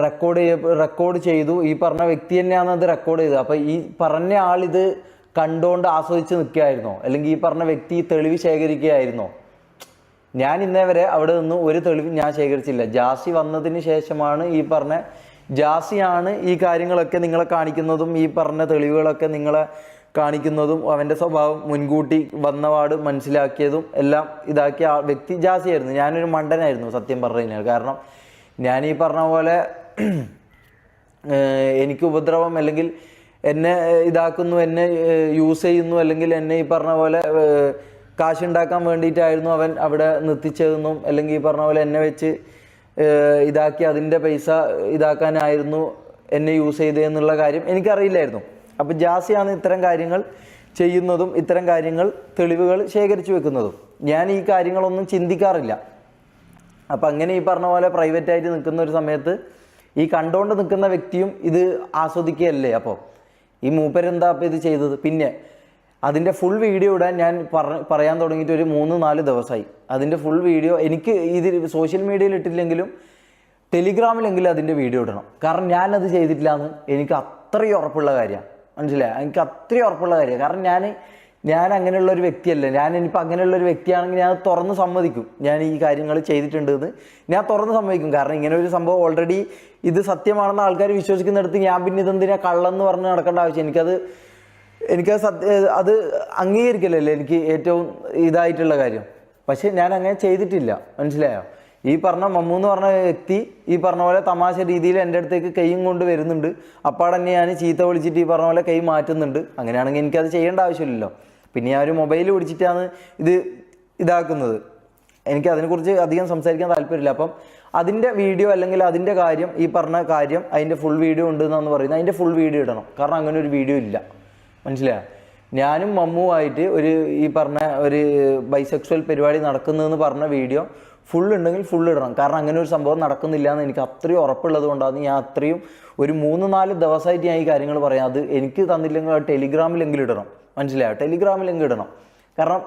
റെക്കോർഡ് ചെയ്തു. ഈ പറഞ്ഞ വ്യക്തി തന്നെയാണ് അത് റെക്കോർഡ് ചെയ്തത്. അപ്പോൾ ഈ പറഞ്ഞ ആളിത് കണ്ടുകൊണ്ട് ആസ്വദിച്ച് നിൽക്കുകയായിരുന്നോ, അല്ലെങ്കിൽ ഈ പറഞ്ഞ വ്യക്തി തെളിവ് ശേഖരിക്കുകയായിരുന്നോ? ഞാൻ ഇന്നേ വരെ അവിടെ നിന്ന് ഒരു തെളിവ് ഞാൻ ശേഖരിച്ചില്ല. ജാസി വന്നതിന് ശേഷമാണ് ജാസിയാണ് ഈ കാര്യങ്ങളൊക്കെ നിങ്ങളെ കാണിക്കുന്നതും ഈ പറഞ്ഞ തെളിവുകളൊക്കെ നിങ്ങളെ കാണിക്കുന്നതും അവൻ്റെ സ്വഭാവം മുൻകൂട്ടി വന്നപാട് മനസ്സിലാക്കിയതും എല്ലാം ഇതാക്കിയ വ്യക്തി ജാസിയായിരുന്നു. ഞാനൊരു മണ്ടനായിരുന്നു സത്യം പറഞ്ഞു കഴിഞ്ഞാൽ. കാരണം ഞാൻ ഈ പറഞ്ഞ പോലെ എനിക്ക് ഉപദ്രവം, അല്ലെങ്കിൽ എന്നെ ഇതാക്കുന്നു, എന്നെ യൂസ് ചെയ്യുന്നു, അല്ലെങ്കിൽ എന്നെ ഈ പറഞ്ഞ പോലെ കാശുണ്ടാക്കാൻ വേണ്ടിയിട്ടായിരുന്നു അവൻ അവിടെ നിർത്തിച്ചതെന്നും, അല്ലെങ്കിൽ ഈ പറഞ്ഞ പോലെ എന്നെ വെച്ച് ഇതാക്കി അതിൻ്റെ പൈസ ഇതാക്കാനായിരുന്നു എന്നെ യൂസ് ചെയ്തതെന്നുള്ള കാര്യം എനിക്കറിയില്ലായിരുന്നു. അപ്പോൾ ജാസിയാണ് ഇത്തരം കാര്യങ്ങൾ ചെയ്യുന്നതും ഇത്തരം കാര്യങ്ങൾ തെളിവുകൾ ശേഖരിച്ചു വെക്കുന്നതും. ഞാൻ ഈ കാര്യങ്ങളൊന്നും ചിന്തിക്കാറില്ല. അപ്പം അങ്ങനെ ഈ പറഞ്ഞ പോലെ പ്രൈവറ്റായിട്ട് നിൽക്കുന്ന ഒരു സമയത്ത് ഈ കണ്ടുകൊണ്ട് നിൽക്കുന്ന വ്യക്തിയും ഇത് ആസ്വദിക്കുകയല്ലേ. അപ്പോൾ ഈ മൂപ്പരെന്താ അപ്പം ഇത് ചെയ്തത്? പിന്നെ അതിൻ്റെ ഫുൾ വീഡിയോ ഇടാൻ ഞാൻ പറയാൻ തുടങ്ങിയിട്ട് ഒരു 3-4 ദിവസമായി. അതിൻ്റെ ഫുൾ വീഡിയോ എനിക്ക് ഇത് സോഷ്യൽ മീഡിയയിൽ ഇട്ടില്ലെങ്കിലും ടെലിഗ്രാമിലെങ്കിലും അതിൻ്റെ വീഡിയോ ഇടണം. കാരണം ഞാനത് ചെയ്തിട്ടില്ല എന്ന് എനിക്ക് അത്രയും ഉറപ്പുള്ള കാര്യമാണ്. മനസ്സിലായി? എനിക്ക് അത്രയും ഉറപ്പുള്ള കാര്യമാണ്. കാരണം ഞാൻ അങ്ങനെയുള്ള ഒരു വ്യക്തിയല്ല. ഇനിയിപ്പോൾ അങ്ങനെയുള്ള ഒരു വ്യക്തിയാണെങ്കിൽ ഞാൻ തുറന്ന് സമ്മതിക്കും, ഞാൻ ഈ കാര്യങ്ങൾ ചെയ്തിട്ടുണ്ട് എന്ന് ഞാൻ തുറന്ന് സമ്മതിക്കും. കാരണം ഇങ്ങനെ ഒരു സംഭവം ഓൾറെഡി ഇത് സത്യമാണെന്ന് ആൾക്കാർ വിശ്വസിക്കുന്നിടത്ത് ഞാൻ പിന്നെ ഇതെന്തിനാ കള്ളെന്ന് പറഞ്ഞ് നടക്കേണ്ട ആവശ്യം? അത് അംഗീകരിക്കലല്ലേ എനിക്ക് ഏറ്റവും ഇതായിട്ടുള്ള കാര്യം. പക്ഷെ ഞാൻ അങ്ങനെ ചെയ്തിട്ടില്ല. മനസ്സിലായോ? ഈ പറഞ്ഞ മമ്മു എന്ന് പറഞ്ഞ വ്യക്തി ഈ പറഞ്ഞ പോലെ തമാശ രീതിയിൽ എൻ്റെ അടുത്തേക്ക് കൈയും കൊണ്ട് വരുന്നുണ്ട്. അപ്പാടെ തന്നെ ഞാൻ ചീത്ത വിളിച്ചിട്ട് ഈ പറഞ്ഞ പോലെ കൈ മാറ്റുന്നുണ്ട്. അങ്ങനെയാണെങ്കിൽ എനിക്കത് ചെയ്യേണ്ട ആവശ്യമില്ലല്ലോ. പിന്നെ ഞാൻ ഒരു മൊബൈൽ പിടിച്ചിട്ടാണ് ഇതാക്കുന്നത്. എനിക്ക് അതിനെക്കുറിച്ച് അധികം സംസാരിക്കാൻ താല്പര്യമില്ല. അപ്പം അതിൻ്റെ വീഡിയോ അല്ലെങ്കിൽ അതിൻ്റെ കാര്യം, ഈ പറഞ്ഞ കാര്യം അതിൻ്റെ ഫുൾ വീഡിയോ ഉണ്ട് എന്നാണ് പറയുന്നത്. അതിൻ്റെ ഫുൾ വീഡിയോ ഇടണം. കാരണം അങ്ങനെ ഒരു വീഡിയോ ഇല്ല. മനസ്സിലായോ? ഞാനും മമ്മുവായിട്ട് ഈ പറഞ്ഞ ഒരു ബൈസെക്സ്വൽ പരിപാടി നടക്കുന്നതെന്ന് പറഞ്ഞ വീഡിയോ ഫുൾ ഉണ്ടെങ്കിൽ ഫുൾ ഇടണം. കാരണം അങ്ങനെ ഒരു സംഭവം നടക്കുന്നില്ല എന്ന് എനിക്ക് അത്രയും ഉറപ്പുള്ളത് കൊണ്ടാണ് ഞാൻ അത്രയും ഒരു 3-4 ദിവസമായിട്ട് ഞാൻ ഈ കാര്യങ്ങൾ പറയാം. അത് എനിക്ക് തന്നില്ലെങ്കിൽ ടെലിഗ്രാമിലെങ്കിലും ഇടണം. മനസ്സിലായോ? ടെലിഗ്രാമിലെങ്കിലും ഇടണം. കാരണം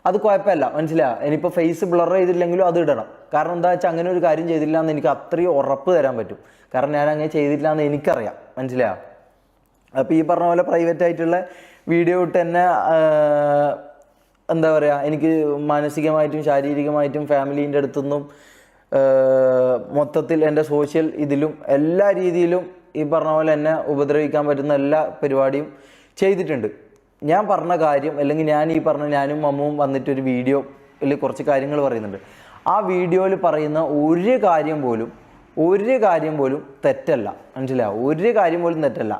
അത് കുഴപ്പമില്ല. മനസ്സിലായോ? ഇനിയിപ്പോൾ ഫേസ് ബ്ലർ ചെയ്തില്ലെങ്കിലും അത് ഇടണം. കാരണം എന്താ വെച്ചാൽ അങ്ങനെ ഒരു കാര്യം ചെയ്തില്ല എന്ന് എനിക്ക് അത്രയും ഉറപ്പ് തരാൻ പറ്റും. കാരണം ഞാൻ അങ്ങനെ ചെയ്തില്ല എന്ന് എനിക്കറിയാം. മനസ്സിലായോ? അപ്പോൾ ഈ പറഞ്ഞ പോലെ പ്രൈവറ്റ് ആയിട്ടുള്ള വീഡിയോ ഇട്ട് തന്നെ എന്താ പറയുക, എനിക്ക് മാനസികമായിട്ടും ശാരീരികമായിട്ടും ഫാമിലീൻ്റെ അടുത്തുനിന്നും മൊത്തത്തിൽ എൻ്റെ സോഷ്യൽ ഇതിലും എല്ലാ രീതിയിലും ഈ പറഞ്ഞ പോലെ എന്നെ ഉപദ്രവിക്കാൻ പറ്റുന്ന എല്ലാ പരിപാടിയും ചെയ്തിട്ടുണ്ട്. ഞാൻ പറഞ്ഞ കാര്യം അല്ലെങ്കിൽ ഞാനും മമ്മുവും വന്നിട്ടൊരു വീഡിയോയിൽ കുറച്ച് കാര്യങ്ങൾ പറയുന്നുണ്ട്. ആ വീഡിയോയിൽ പറയുന്ന ഒരു കാര്യം പോലും തെറ്റല്ല. മനസ്സിലാവും? ഒരു കാര്യം പോലും തെറ്റല്ല.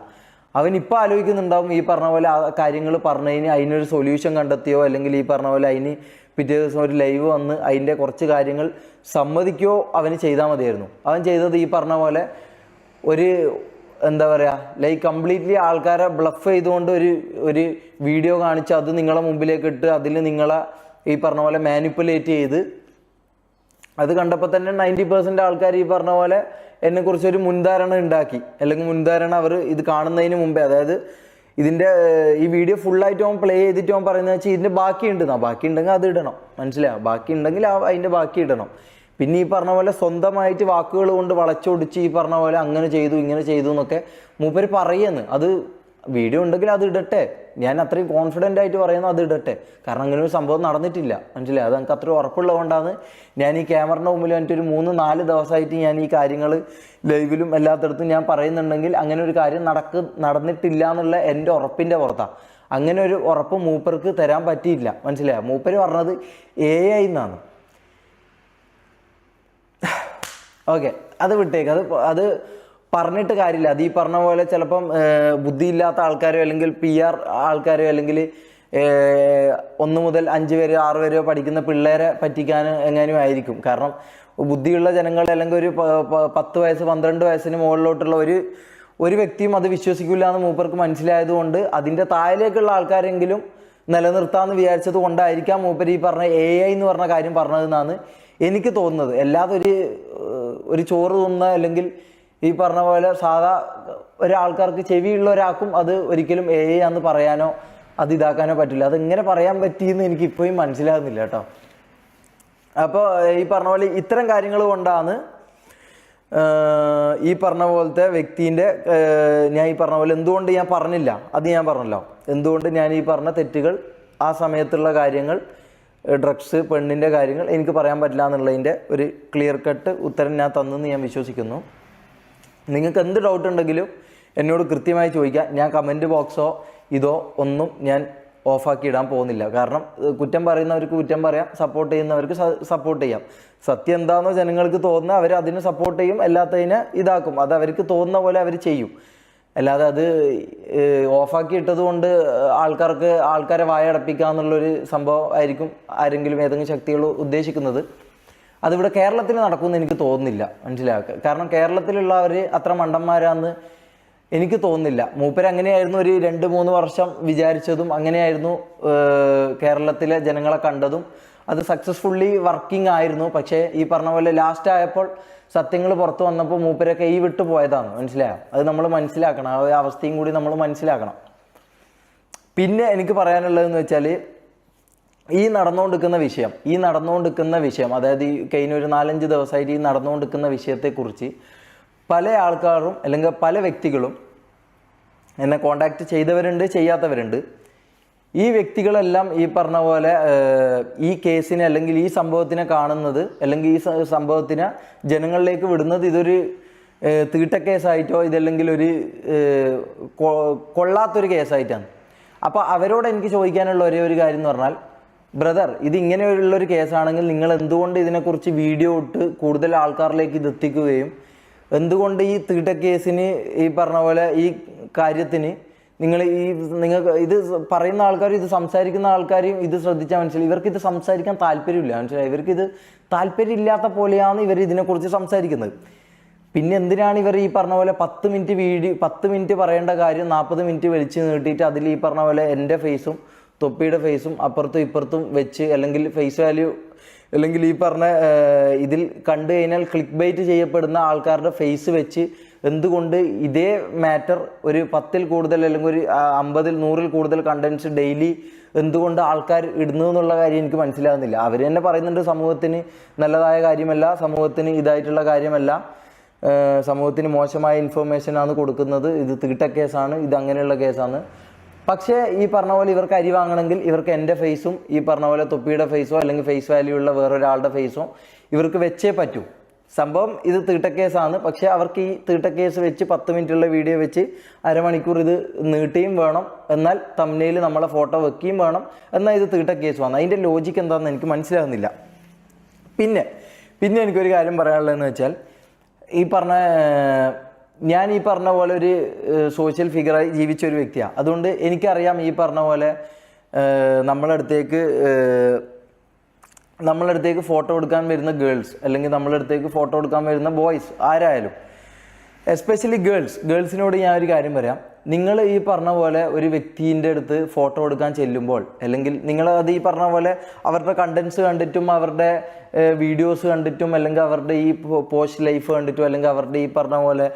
അവനിപ്പോൾ ആലോചിക്കുന്നുണ്ടാവും ഈ പറഞ്ഞ പോലെ ആ കാര്യങ്ങൾ പറഞ്ഞതിന് അതിനൊരു സൊല്യൂഷൻ കണ്ടെത്തിയോ അല്ലെങ്കിൽ ഈ പറഞ്ഞ പോലെ അതിന് പിറ്റേ ദിവസം ഒരു ലൈവ് വന്ന് അതിൻ്റെ കുറച്ച് കാര്യങ്ങൾ സമ്മതിക്കുകയോ അവന് ചെയ്താൽ മതിയായിരുന്നു. അവൻ ചെയ്തത് ഈ പറഞ്ഞ പോലെ എന്താ പറയുക, കംപ്ലീറ്റ്ലി ആൾക്കാരെ ബ്ലഫ് ചെയ്തുകൊണ്ട് ഒരു വീഡിയോ കാണിച്ച് അത് നിങ്ങളെ മുമ്പിലേക്ക് ഇട്ട് അതിൽ നിങ്ങളെ ഈ പറഞ്ഞ പോലെ മാനിപ്പുലേറ്റ് ചെയ്ത് അത് കണ്ടപ്പോൾ തന്നെ 90% ആൾക്കാർ ഈ പറഞ്ഞ പോലെ എന്നെക്കുറിച്ചൊരു മുൻധാരണ ഉണ്ടാക്കി. അല്ലെങ്കിൽ മുൻധാരണ അവർ ഇത് കാണുന്നതിന് മുമ്പേ, അതായത് ഇതിൻ്റെ ഈ വീഡിയോ ഫുള്ളായിട്ട് അവൻ പ്ലേ ചെയ്തിട്ട് അവൻ പറയുന്നത് വെച്ചാൽ ഇതിൻ്റെ ബാക്കി ഉണ്ടെങ്കിൽ അത് ഇടണം. മനസ്സിലാവും? ബാക്കി ഉണ്ടെങ്കിൽ അതിൻ്റെ ബാക്കി ഇടണം. പിന്നെ ഈ പറഞ്ഞ പോലെ സ്വന്തമായിട്ട് വാക്കുകൾ കൊണ്ട് വളച്ചൊടിച്ച് ഈ പറഞ്ഞ പോലെ അങ്ങനെ ചെയ്തു ഇങ്ങനെ ചെയ്തു എന്നൊക്കെ മൂപ്പര് പറയുന്നു. അത് വീഡിയോ ഉണ്ടെങ്കിൽ അത് ഇടട്ടെ. ഞാൻ അത്രയും കോൺഫിഡൻ്റ് ആയിട്ട് പറയുന്നത് അത് ഇടട്ടെ. കാരണം അങ്ങനെ ഒരു സംഭവം നടന്നിട്ടില്ല. മനസ്സിലായി? അത് എനിക്ക് അത്രയും ഉറപ്പുള്ളത് കൊണ്ടാണ് ഞാൻ ഈ ക്യാമറയുടെ മുമ്പിൽ എനിക്കൊരു 3-4 ദിവസമായിട്ട് ഞാൻ ഈ കാര്യങ്ങൾ ലൈവിലും എല്ലാത്തിടത്തും ഞാൻ പറയുന്നുണ്ടെങ്കിൽ അങ്ങനെ ഒരു കാര്യം നടന്നിട്ടില്ല എന്നുള്ള എൻ്റെ ഉറപ്പിൻ്റെ പുറത്താണ്. അങ്ങനെ ഒരു ഉറപ്പ് മൂപ്പർക്ക് തരാൻ പറ്റിയില്ല. മനസ്സിലായോ? മൂപ്പര് പറഞ്ഞത് AI എന്നാണ്. ഓക്കെ, അത് വിട്ടേക്ക്. അത് പറഞ്ഞിട്ട് കാര്യമില്ല. അത് ഈ പറഞ്ഞ പോലെ ചിലപ്പം ബുദ്ധിയില്ലാത്ത ആൾക്കാരോ അല്ലെങ്കിൽ PR ആൾക്കാരോ അല്ലെങ്കിൽ 1 മുതൽ 5 വരെ 6 വരെ പഠിക്കുന്ന പിള്ളേരെ പറ്റിക്കാൻ എങ്ങനെയും ആയിരിക്കും. കാരണം ബുദ്ധിയുള്ള ജനങ്ങൾ അല്ലെങ്കിൽ ഒരു 10 വയസ്സ് 12 വയസ്സിന് മുകളിലോട്ടുള്ള ഒരു വ്യക്തിയും അത് വിശ്വസിക്കില്ല എന്ന് മൂപ്പർക്ക് മനസ്സിലായതുകൊണ്ട് അതിൻ്റെ താഴേക്കുള്ള ആൾക്കാരെങ്കിലും നിലനിർത്താമെന്ന് വിചാരിച്ചത് കൊണ്ടായിരിക്കാം മൂപ്പര് ഈ പറഞ്ഞ AI എന്ന് പറഞ്ഞ കാര്യം പറഞ്ഞതെന്നാണ് എനിക്ക് തോന്നുന്നത്. അല്ലാതെ ഒരു ചോറ് തിന്ന അല്ലെങ്കിൽ ഈ പറഞ്ഞ പോലെ സാധാ ഒരാൾക്കാർക്ക് ചെവിയുള്ള ഒരാൾക്കും അത് ഒരിക്കലും AI ആണെന്ന് പറയാനോ അത് ഇതാക്കാനോ പറ്റില്ല. അതെങ്ങനെ പറയാൻ പറ്റിയെന്ന് എനിക്ക് ഇപ്പോഴും മനസ്സിലാകുന്നില്ല കേട്ടോ. അപ്പോൾ ഈ പറഞ്ഞ പോലെ ഇത്തരം കാര്യങ്ങൾ കൊണ്ടാണ് ഈ പറഞ്ഞ പോലത്തെ വ്യക്തിൻ്റെ ഞാൻ ഈ പറഞ്ഞ പോലെ എന്തുകൊണ്ട് ഞാൻ പറഞ്ഞില്ല, അത് ഞാൻ പറഞ്ഞല്ലോ. എന്തുകൊണ്ട് ഞാൻ ഈ പറഞ്ഞ തെറ്റുകൾ, ആ സമയത്തുള്ള കാര്യങ്ങൾ, ഡ്രഗ്സ്, പെണ്ണിൻ്റെ കാര്യങ്ങൾ എനിക്ക് പറയാൻ പറ്റില്ല എന്നുള്ളതിൻ്റെ ഒരു ക്ലിയർ കട്ട് ഉത്തരം ഞാൻ തന്നെന്ന് ഞാൻ വിശ്വസിക്കുന്നു. നിങ്ങൾക്ക് എന്ത് ഡൗട്ട് ഉണ്ടെങ്കിലും എന്നോട് കൃത്യമായി ചോദിക്കാം. ഞാൻ കമൻറ്റ് ബോക്സോ ഇതോ ഒന്നും ഞാൻ ഓഫാക്കി ഇടാൻ പോകുന്നില്ല. കാരണം കുറ്റം പറയുന്നവർക്ക് കുറ്റം പറയാം, സപ്പോർട്ട് ചെയ്യുന്നവർക്ക് സപ്പോർട്ട് ചെയ്യാം. സത്യം എന്താണെന്നോ ജനങ്ങൾക്ക് തോന്നുന്ന അവർ അതിന് സപ്പോർട്ട് ചെയ്യും, അല്ലാത്തതിനെ ഇതാക്കും. അത് അവർക്ക് തോന്നുന്ന പോലെ അവർ ചെയ്യും. അല്ലാതെ അത് ഓഫാക്കി ഇട്ടത് കൊണ്ട് ആൾക്കാരെ വായടപ്പിക്കുക എന്നുള്ളൊരു സംഭവം ആയിരിക്കും ആരെങ്കിലും ഏതെങ്കിലും ശക്തികൾ ഉദ്ദേശിക്കുന്നത്. അതിവിടെ കേരളത്തിൽ നടക്കുമെന്ന് എനിക്ക് തോന്നുന്നില്ല. മനസ്സിലാക്കുക. കാരണം കേരളത്തിലുള്ളവർ അത്ര മണ്ടന്മാരാന്ന് എനിക്ക് തോന്നുന്നില്ല. മൂപ്പര് അങ്ങനെയായിരുന്നു ഒരു 2-3 വർഷം വിചാരിച്ചതും, അങ്ങനെയായിരുന്നു കേരളത്തിലെ ജനങ്ങളെ കണ്ടതും. അത് സക്സസ്ഫുള്ളി വർക്കിംഗ് ആയിരുന്നു. പക്ഷേ ഈ പറഞ്ഞ പോലെ ലാസ്റ്റ് ആയപ്പോൾ സത്യങ്ങൾ പുറത്തു വന്നപ്പോൾ മൂപ്പരെ കൈ വിട്ടു പോയതാണ്. മനസ്സിലായോ? അത് നമ്മൾ മനസ്സിലാക്കണം, ആ ഒരു അവസ്ഥയും കൂടി നമ്മൾ മനസ്സിലാക്കണം. പിന്നെ എനിക്ക് പറയാനുള്ളതെന്ന് വെച്ചാൽ ഈ നടന്നുകൊണ്ടിരിക്കുന്ന വിഷയം അതായത് ഈ കഴിഞ്ഞ ഒരു 4-5 ദിവസമായിട്ട് ഈ നടന്നുകൊണ്ടിരിക്കുന്ന വിഷയത്തെക്കുറിച്ച് പല ആൾക്കാരും അല്ലെങ്കിൽ പല വ്യക്തികളും എന്നെ കോണ്ടാക്ട് ചെയ്തവരുണ്ട്, ചെയ്യാത്തവരുണ്ട്. ഈ വ്യക്തികളെല്ലാം ഈ പറഞ്ഞ പോലെ ഈ കേസിനെ അല്ലെങ്കിൽ ഈ സംഭവത്തിനെ കാണുന്നത് അല്ലെങ്കിൽ ഈ സംഭവത്തിനെ ജനങ്ങളിലേക്ക് വിടുന്നത് ഇതൊരു തീട്ടക്കേസായിട്ടോ ഇതല്ലെങ്കിൽ ഒരു കൊള്ളാത്തൊരു കേസായിട്ടാണ്. അപ്പോൾ അവരോട് എനിക്ക് ചോദിക്കാനുള്ള ഒരേ ഒരു കാര്യം എന്ന് പറഞ്ഞാൽ, ബ്രദർ, ഇത് ഇങ്ങനെയുള്ളൊരു കേസാണെങ്കിൽ നിങ്ങൾ എന്തുകൊണ്ട് ഇതിനെക്കുറിച്ച് വീഡിയോ ഇട്ട് കൂടുതൽ ആൾക്കാരിലേക്ക് ഇത് എത്തിക്കുകയും എന്തുകൊണ്ട് ഈ തീട്ടക്കേസിന് ഈ പറഞ്ഞ പോലെ ഈ കാര്യത്തിന് നിങ്ങൾക്ക് ഇത് പറയുന്ന ആൾക്കാരും ഇത് സംസാരിക്കുന്ന ആൾക്കാരും ഇത് ശ്രദ്ധിച്ചാൽ മനസ്സിലായി, ഇവർക്ക് ഇത് സംസാരിക്കാൻ താല്പര്യമില്ല. മനസ്സിലായി? ഇവർക്ക് ഇത് താല്പര്യമില്ലാത്ത പോലെയാണ് ഇവർ ഇതിനെക്കുറിച്ച് സംസാരിക്കുന്നത്. പിന്നെ എന്തിനാണ് ഇവർ ഈ പറഞ്ഞ പോലെ 10 മിനിറ്റ് പറയേണ്ട കാര്യം 40 മിനിറ്റ് വലിച്ചു നീട്ടിയിട്ട് അതിൽ ഈ പറഞ്ഞ പോലെ എൻ്റെ ഫേസും തൊപ്പിയുടെ ഫേസും അപ്പുറത്തും ഇപ്പുറത്തും വെച്ച് അല്ലെങ്കിൽ ഫേസ് വാല്യൂ അല്ലെങ്കിൽ ഈ പറഞ്ഞ ഇതിൽ കണ്ടു കഴിഞ്ഞാൽ ക്ലിക്ക് ബൈറ്റ് ചെയ്യപ്പെടുന്ന ആൾക്കാരുടെ ഫേസ് വെച്ച് എന്തുകൊണ്ട് ഇതേ മാറ്റർ ഒരു 10-ൽ കൂടുതൽ അല്ലെങ്കിൽ ഒരു 50-ൽ 100-ൽ കൂടുതൽ കണ്ടൻസ് ഡെയിലി എന്തുകൊണ്ട് ആൾക്കാർ ഇടുന്നു എന്നുള്ള കാര്യം എനിക്ക് മനസ്സിലാകുന്നില്ല. അവർ തന്നെ പറയുന്നുണ്ട് സമൂഹത്തിന് നല്ലതായ കാര്യമല്ല, സമൂഹത്തിന് ഇതായിട്ടുള്ള കാര്യമല്ല, സമൂഹത്തിന് മോശമായ ഇൻഫർമേഷനാണ് കൊടുക്കുന്നത്, ഇത് തീട്ടക്കേസാണ്, ഇത് അങ്ങനെയുള്ള കേസാണ്. പക്ഷേ ഈ പറഞ്ഞ പോലെ ഇവർക്ക് അരി വാങ്ങണമെങ്കിൽ ഇവർക്ക് എൻ്റെ ഫേസും ഈ പറഞ്ഞ പോലെ തൊപ്പിയുടെ ഫേസോ അല്ലെങ്കിൽ ഫേസ് വാല്യൂ ഉള്ള വേറൊരാളുടെ ഫേസോ ഇവർക്ക് വെച്ചേ പറ്റൂ. സംഭവം ഇത് തീട്ടക്കേസാണ്. പക്ഷേ അവർക്ക് ഈ തീട്ടക്കേസ് വെച്ച് 10 മിനിറ്റുള്ള വീഡിയോ വെച്ച് അരമണിക്കൂർ ഇത് നീട്ടുകയും വേണം, എന്നാൽ തംബ്നെയിൽ നമ്മളെ ഫോട്ടോ വെക്കുകയും വേണം, എന്നാൽ ഇത് തീട്ടക്കേസ് വന്നു. അതിൻ്റെ ലോജിക്ക് എന്താണെന്ന് എനിക്ക് മനസ്സിലാകുന്നില്ല. പിന്നെ എനിക്കൊരു കാര്യം പറയാനുള്ളതെന്ന് വെച്ചാൽ, ഞാൻ ഈ പറഞ്ഞ പോലെ ഒരു സോഷ്യൽ ഫിഗറായി ജീവിച്ച ഒരു വ്യക്തിയാണ്. അതുകൊണ്ട് എനിക്കറിയാം ഈ പറഞ്ഞ പോലെ നമ്മളടുത്തേക്ക് ഫോട്ടോ എടുക്കാൻ വരുന്ന ഗേൾസ് അല്ലെങ്കിൽ നമ്മളടുത്തേക്ക് ഫോട്ടോ എടുക്കാൻ വരുന്ന ബോയ്സ് ആരായാലും, എസ്പെഷ്യലി ഗേൾസിനോട് ഞാൻ ഒരു കാര്യം പറയാം. നിങ്ങൾ ഈ പറഞ്ഞ പോലെ ഒരു വ്യക്തിൻ്റെ അടുത്ത് ഫോട്ടോ എടുക്കാൻ ചെല്ലുമ്പോൾ അല്ലെങ്കിൽ നിങ്ങൾ അത് ഈ പറഞ്ഞ പോലെ അവരുടെ കണ്ടൻസ് കണ്ടിട്ടും അവരുടെ വീഡിയോസ് കണ്ടിട്ടും അല്ലെങ്കിൽ അവരുടെ ഈ പോസ്റ്റ് ലൈഫ് കണ്ടിട്ടും അല്ലെങ്കിൽ അവരുടെ ഈ പറഞ്ഞ പോലെ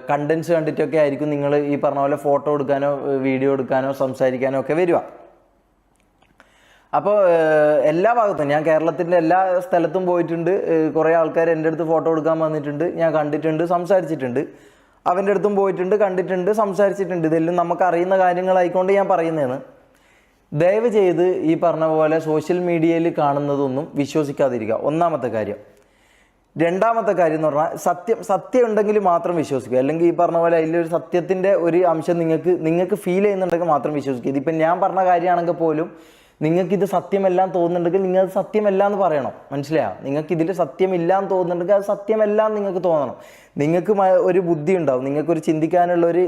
കണ്ടൻസ് കണ്ടിട്ടൊക്കെ ആയിരിക്കും നിങ്ങൾ ഈ പറഞ്ഞ പോലെ ഫോട്ടോ എടുക്കാനോ വീഡിയോ എടുക്കാനോ സംസാരിക്കാനോ ഒക്കെ വരിക. അപ്പോൾ എല്ലാ ഭാഗത്തും ഞാൻ കേരളത്തിൻ്റെ എല്ലാ സ്ഥലത്തും പോയിട്ടുണ്ട്. കുറേ ആൾക്കാർ എൻ്റെ അടുത്ത് ഫോട്ടോ എടുക്കാൻ വന്നിട്ടുണ്ട്, ഞാൻ കണ്ടിട്ടുണ്ട്, സംസാരിച്ചിട്ടുണ്ട്. അവൻ്റെ അടുത്തും പോയിട്ടുണ്ട്, കണ്ടിട്ടുണ്ട്, സംസാരിച്ചിട്ടുണ്ട്. ഇതെല്ലാം നമുക്ക് അറിയുന്ന കാര്യങ്ങളായിക്കൊണ്ട് ഞാൻ പറയുന്നതാണ്. ദയവ് ചെയ്ത് ഈ പറഞ്ഞ പോലെ സോഷ്യൽ മീഡിയയിൽ കാണുന്നതൊന്നും വിശ്വസിക്കാതിരിക്കുക, ഒന്നാമത്തെ കാര്യം. രണ്ടാമത്തെ കാര്യം എന്ന് പറഞ്ഞാൽ സത്യം ഉണ്ടെങ്കിൽ മാത്രം വിശ്വസിക്കുക. അല്ലെങ്കിൽ ഈ പറഞ്ഞ പോലെ അതിലൊരു സത്യത്തിൻ്റെ ഒരു അംശം നിങ്ങൾക്ക് ഫീൽ ചെയ്യുന്നുണ്ടെങ്കിൽ മാത്രം വിശ്വസിക്കുക. ഇതിപ്പം ഞാൻ പറഞ്ഞ കാര്യമാണെങ്കിൽ പോലും നിങ്ങൾക്കിത് സത്യമെല്ലാം തോന്നുന്നുണ്ടെങ്കിൽ നിങ്ങൾ അത് സത്യമല്ല എന്ന് പറയണം. മനസ്സിലായോ? നിങ്ങൾക്ക് ഇതിൽ സത്യമില്ല എന്ന് തോന്നുന്നുണ്ടെങ്കിൽ അത് സത്യമല്ല എന്ന് നിങ്ങൾക്ക് തോന്നണം. നിങ്ങൾക്ക് ഒരു ബുദ്ധി ഉണ്ടാവും, നിങ്ങൾക്കൊരു ചിന്തിക്കാനുള്ള ഒരു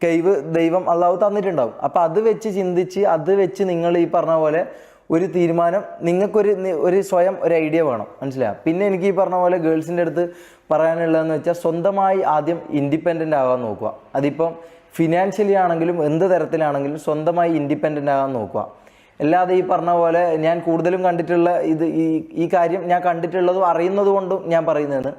കഴിവ് ദൈവം അള്ളാഹു തന്നിട്ടുണ്ടാവും. അപ്പം അത് വെച്ച് ചിന്തിച്ച് അത് വെച്ച് നിങ്ങൾ ഈ പറഞ്ഞ പോലെ ഒരു തീരുമാനം നിങ്ങൾക്കൊരു സ്വയം ഒരു ഐഡിയ വേണം. മനസ്സിലായോ? പിന്നെ എനിക്ക് ഈ പറഞ്ഞ പോലെ ഗേൾസിൻ്റെ അടുത്ത് പറയാനുള്ളതെന്ന് വെച്ചാൽ സ്വന്തമായി ആദ്യം ഇൻഡിപെൻഡൻ്റ് ആകാൻ നോക്കുക. അതിപ്പം ഫിനാൻഷ്യലി ആണെങ്കിലും എന്ത് തരത്തിലാണെങ്കിലും സ്വന്തമായി ഇൻഡിപെൻഡൻ്റ് ആകാൻ നോക്കുക. അല്ലാതെ ഈ പറഞ്ഞ പോലെ ഞാൻ കൂടുതലും കണ്ടിട്ടുള്ള ഈ കാര്യം ഞാൻ കണ്ടിട്ടുള്ളതും അറിയുന്നത് കൊണ്ടും ഞാൻ പറയുന്നതെന്ന്,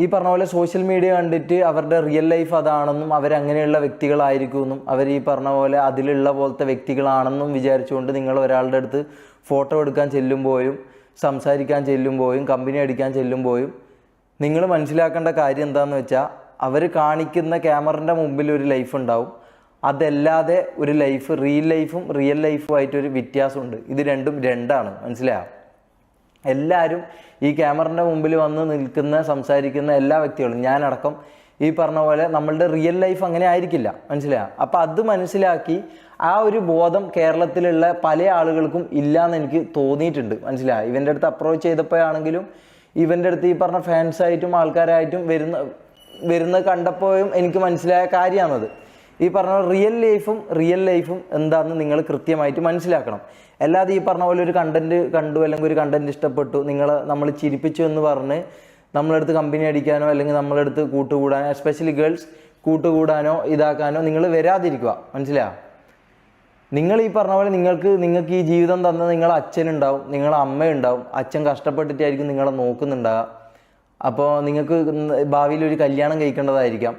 ഈ പറഞ്ഞ പോലെ സോഷ്യൽ മീഡിയ കണ്ടിട്ട് അവരുടെ റിയൽ ലൈഫ് അതാണെന്നും അവരങ്ങനെയുള്ള വ്യക്തികളായിരിക്കുമെന്നും അവർ ഈ പറഞ്ഞ പോലെ അതിലുള്ള പോലത്തെ വ്യക്തികളാണെന്നും വിചാരിച്ചുകൊണ്ട് നിങ്ങൾ ഒരാളുടെ അടുത്ത് ഫോട്ടോ എടുക്കാൻ ചെല്ലുമ്പോഴും സംസാരിക്കാൻ ചെല്ലുമ്പോഴും കമ്പനി അടിക്കാൻ ചെല്ലുമ്പോഴും നിങ്ങൾ മനസ്സിലാക്കേണ്ട കാര്യം എന്താണെന്ന് വെച്ചാൽ, അവർ കാണിക്കുന്ന ക്യാമറൻ്റെ മുമ്പിൽ ഒരു ലൈഫ് ഉണ്ടാവും, അതല്ലാതെ ഒരു ലൈഫ് റിയൽ ലൈഫുമായിട്ടൊരു വ്യത്യാസമുണ്ട്. ഇത് രണ്ടാണ്. മനസ്സിലായോ? എല്ലാവരും ഈ ക്യാമറൻ്റെ മുമ്പിൽ വന്ന് നിൽക്കുന്ന സംസാരിക്കുന്ന എല്ലാ വ്യക്തികളും ഞാനടക്കം ഈ പറഞ്ഞ പോലെ നമ്മളുടെ റിയൽ ലൈഫ് അങ്ങനെ ആയിരിക്കില്ല. മനസ്സിലായോ? അപ്പം അത് മനസ്സിലാക്കി ആ ഒരു ബോധം കേരളത്തിലുള്ള പല ആളുകൾക്കും ഇല്ലയെന്ന് എനിക്ക് തോന്നിയിട്ടുണ്ട്. മനസ്സിലായോ? ഇവൻ്റെ അടുത്ത് അപ്രോച്ച് ചെയ്തപ്പോഴാണെങ്കിലും ഇവൻ്റെ അടുത്ത് ഈ പറഞ്ഞ ഫാൻസായിട്ടും ആൾക്കാരായിട്ടും വരുന്ന കണ്ടപ്പോഴും എനിക്ക് മനസ്സിലായ കാര്യമാണത്. ഈ പറഞ്ഞ റിയൽ ലൈഫും എന്താണെന്ന് നിങ്ങൾ കൃത്യമായിട്ട് മനസ്സിലാക്കണം. അല്ലാതെ ഈ പറഞ്ഞ പോലെ ഒരു കണ്ടന്റ് കണ്ടു അല്ലെങ്കിൽ ഒരു കണ്ടന്റ് ഇഷ്ടപ്പെട്ടു നമ്മൾ ചിരിപ്പിച്ചു എന്ന് പറഞ്ഞ് നമ്മളെടുത്ത് കമ്പനി അടിക്കാനോ അല്ലെങ്കിൽ നമ്മളെടുത്ത് കൂട്ടുകൂടാനോ, എസ്പെഷ്യലി ഗേൾസ് കൂട്ടുകൂടാനോ ഇതാക്കാനോ നിങ്ങൾ വരാതിരിക്കുക. മനസ്സിലായോ? നിങ്ങൾ ഈ പറഞ്ഞ പോലെ നിങ്ങൾക്ക് ഈ ജീവിതം തന്ന നിങ്ങളെ അച്ഛനുണ്ടാവും, നിങ്ങളെ അമ്മയുണ്ടാവും. അച്ഛൻ കഷ്ടപ്പെട്ടിട്ടായിരിക്കും നിങ്ങളെ നോക്കുന്നുണ്ടാകുക. അപ്പോൾ നിങ്ങൾക്ക് ഭാവിയിൽ ഒരു കല്യാണം കഴിക്കേണ്ടതായിരിക്കാം.